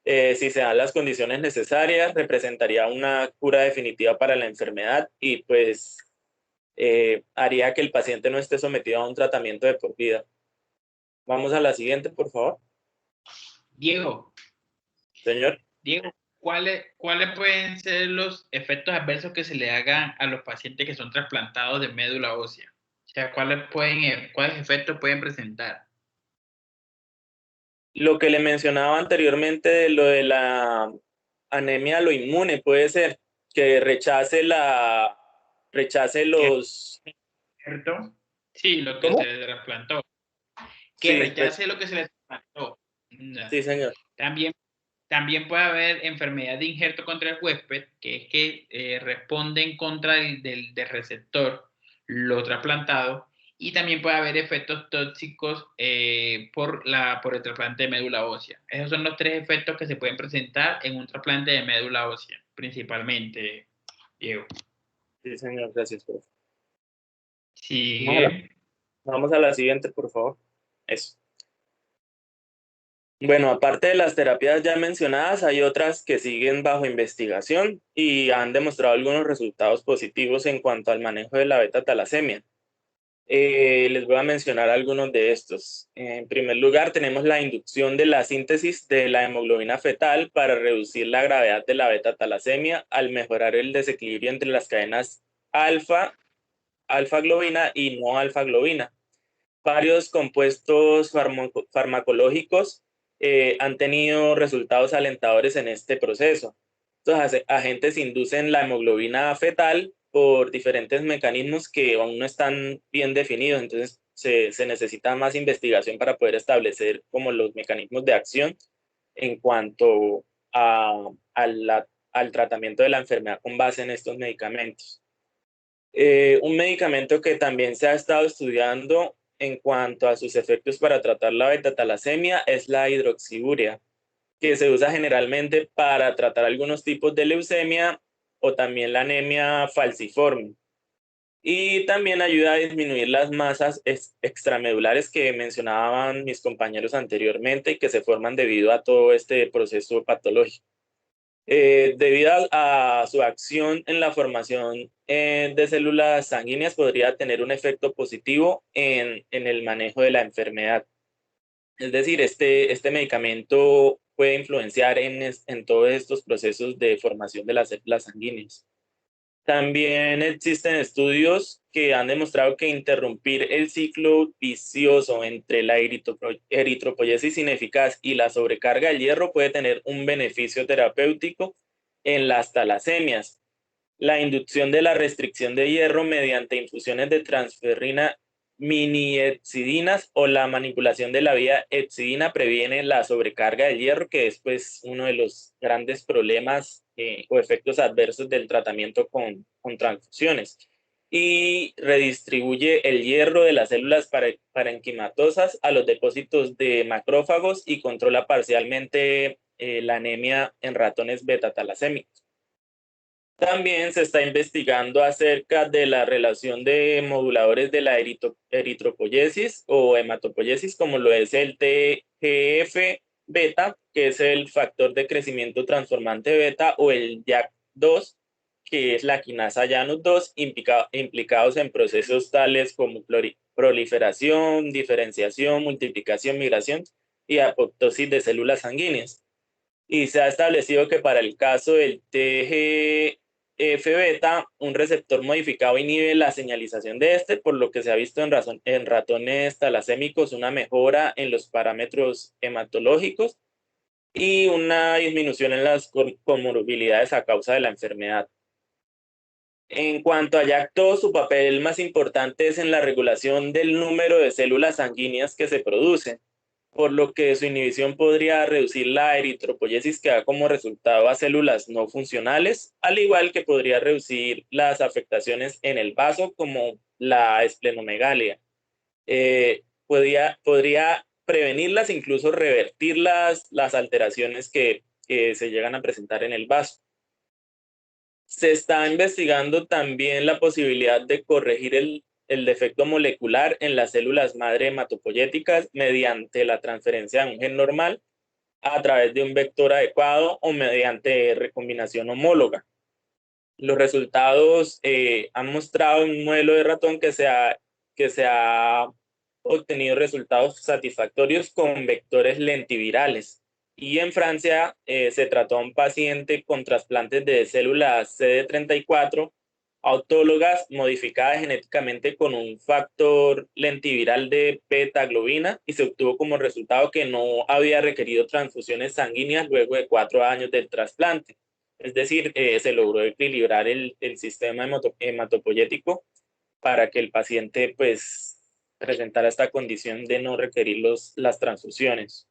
Speaker 7: si se dan las condiciones necesarias, representaría una cura definitiva para la enfermedad y pues haría que el paciente no esté sometido a un tratamiento de por vida. Vamos a la siguiente, por favor.
Speaker 2: Diego,
Speaker 7: Señor.
Speaker 2: ¿cuáles pueden ser los efectos adversos que se le hagan a los pacientes que son trasplantados de médula ósea? O sea, ¿cuáles efectos pueden presentar?
Speaker 7: Lo que le mencionaba anteriormente de lo de la anemia inmune, puede ser que rechace los...
Speaker 2: ¿Cierto? Sí, lo que
Speaker 7: ¿Cómo?
Speaker 2: se le trasplantó. Que
Speaker 7: Sí,
Speaker 2: rechace
Speaker 7: pues,
Speaker 2: lo que se le trasplantó.
Speaker 7: sí, señor.
Speaker 2: También puede haber enfermedad de injerto contra el huésped, que es que responde en contra del receptor, lo trasplantado, y también puede haber efectos tóxicos por el trasplante de médula ósea. Esos son los tres efectos que se pueden presentar en un trasplante de médula ósea, principalmente, Diego.
Speaker 7: Sí, señor, gracias, profe.
Speaker 2: Sigue.
Speaker 7: Vamos a la siguiente, por favor. Eso. Bueno, aparte de las terapias ya mencionadas, hay otras que siguen bajo investigación y han demostrado algunos resultados positivos en cuanto al manejo de la beta-talasemia. Les voy a mencionar algunos de estos. En primer lugar, tenemos la inducción de la síntesis de la hemoglobina fetal para reducir la gravedad de la beta-talasemia al mejorar el desequilibrio entre las cadenas alfa-globina y no alfa-globina. Varios compuestos farmacológicos han tenido resultados alentadores en este proceso. Estos agentes inducen la hemoglobina fetal por diferentes mecanismos que aún no están bien definidos, entonces se necesita más investigación para poder establecer como los mecanismos de acción en cuanto al tratamiento de la enfermedad con base en estos medicamentos. Un medicamento que también se ha estado estudiando en cuanto a sus efectos para tratar la beta-talasemia es la hidroxiurea, que se usa generalmente para tratar algunos tipos de leucemia o también la anemia falciforme. Y también ayuda a disminuir las masas extramedulares que mencionaban mis compañeros anteriormente y que se forman debido a todo este proceso patológico. Debido a su acción en la formación de células sanguíneas, podría tener un efecto positivo en el manejo de la enfermedad. Es decir, este medicamento puede influenciar en todos estos procesos de formación de las células sanguíneas. También existen estudios que han demostrado que interrumpir el ciclo vicioso entre la eritropoyesis ineficaz y la sobrecarga de hierro puede tener un beneficio terapéutico en las talasemias. La inducción de la restricción de hierro mediante infusiones de transferrina mini-hepcidinas o la manipulación de la vía hepcidina previene la sobrecarga de hierro, que es pues uno de los grandes problemas o efectos adversos del tratamiento con transfusiones. y redistribuye el hierro de las células parenquimatosas a los depósitos de macrófagos y controla parcialmente la anemia en ratones beta-talasémicos. También se está investigando acerca de la relación de moduladores de la eritropoyesis o hematopoyesis, como lo es el TGF-beta, que es el factor de crecimiento transformante beta, o el JAK2, que es la quinasa Janus2, implicados en procesos tales como proliferación, diferenciación, multiplicación, migración y apoptosis de células sanguíneas. Y se ha establecido que para el caso del TGF-beta, un receptor modificado inhibe la señalización de este, por lo que se ha visto en ratones talasémicos una mejora en los parámetros hematológicos y una disminución en las comorbilidades a causa de la enfermedad. En cuanto a JAK2, su papel más importante es en la regulación del número de células sanguíneas que se producen, por lo que su inhibición podría reducir la eritropoyesis que da como resultado a células no funcionales, al igual que podría reducir las afectaciones en el vaso como la esplenomegalia. Podría prevenirlas, incluso revertir las alteraciones que se llegan a presentar en el vaso. Se está investigando también la posibilidad de corregir el defecto molecular en las células madre hematopoyéticas mediante la transferencia de un gen normal a través de un vector adecuado o mediante recombinación homóloga. Los resultados han mostrado en un modelo de ratón que se ha obtenido resultados satisfactorios con vectores lentivirales. Y en Francia se trató a un paciente con trasplantes de células CD34 autólogas modificadas genéticamente con un factor lentiviral de beta-globina y se obtuvo como resultado que no había requerido transfusiones sanguíneas luego de 4 años del trasplante. Es decir, se logró equilibrar el sistema hematopoyético para que el paciente pues presentara esta condición de no requerir las transfusiones.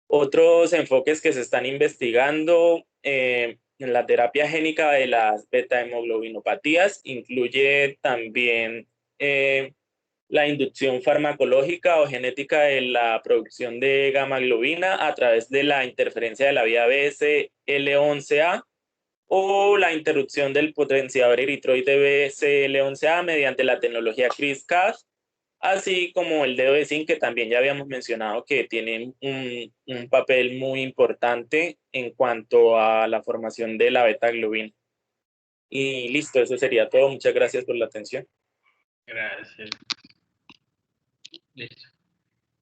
Speaker 7: Otros enfoques que se están investigando en la terapia génica de las beta-hemoglobinopatías incluye también la inducción farmacológica o genética de la producción de gamma globina a través de la interferencia de la vía BSL11A o la interrupción del potenciador eritroide BSL11A mediante la tecnología CRISPR-Cas, así como el dedo de zinc, que también ya habíamos mencionado que tiene un papel muy importante en cuanto a la formación de la beta-globina. Y listo, eso sería todo. Muchas gracias por la atención.
Speaker 2: Gracias. Listo.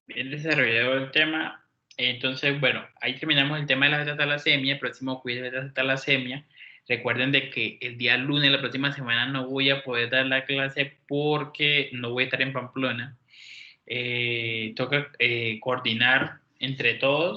Speaker 2: Bien desarrollado el tema. Entonces, bueno, ahí terminamos el tema de la beta-talasemia. El próximo quiz de beta-talasemia. Recuerden de que el día lunes, la próxima semana, no voy a poder dar la clase porque no voy a estar en Pamplona. Toca coordinar entre todos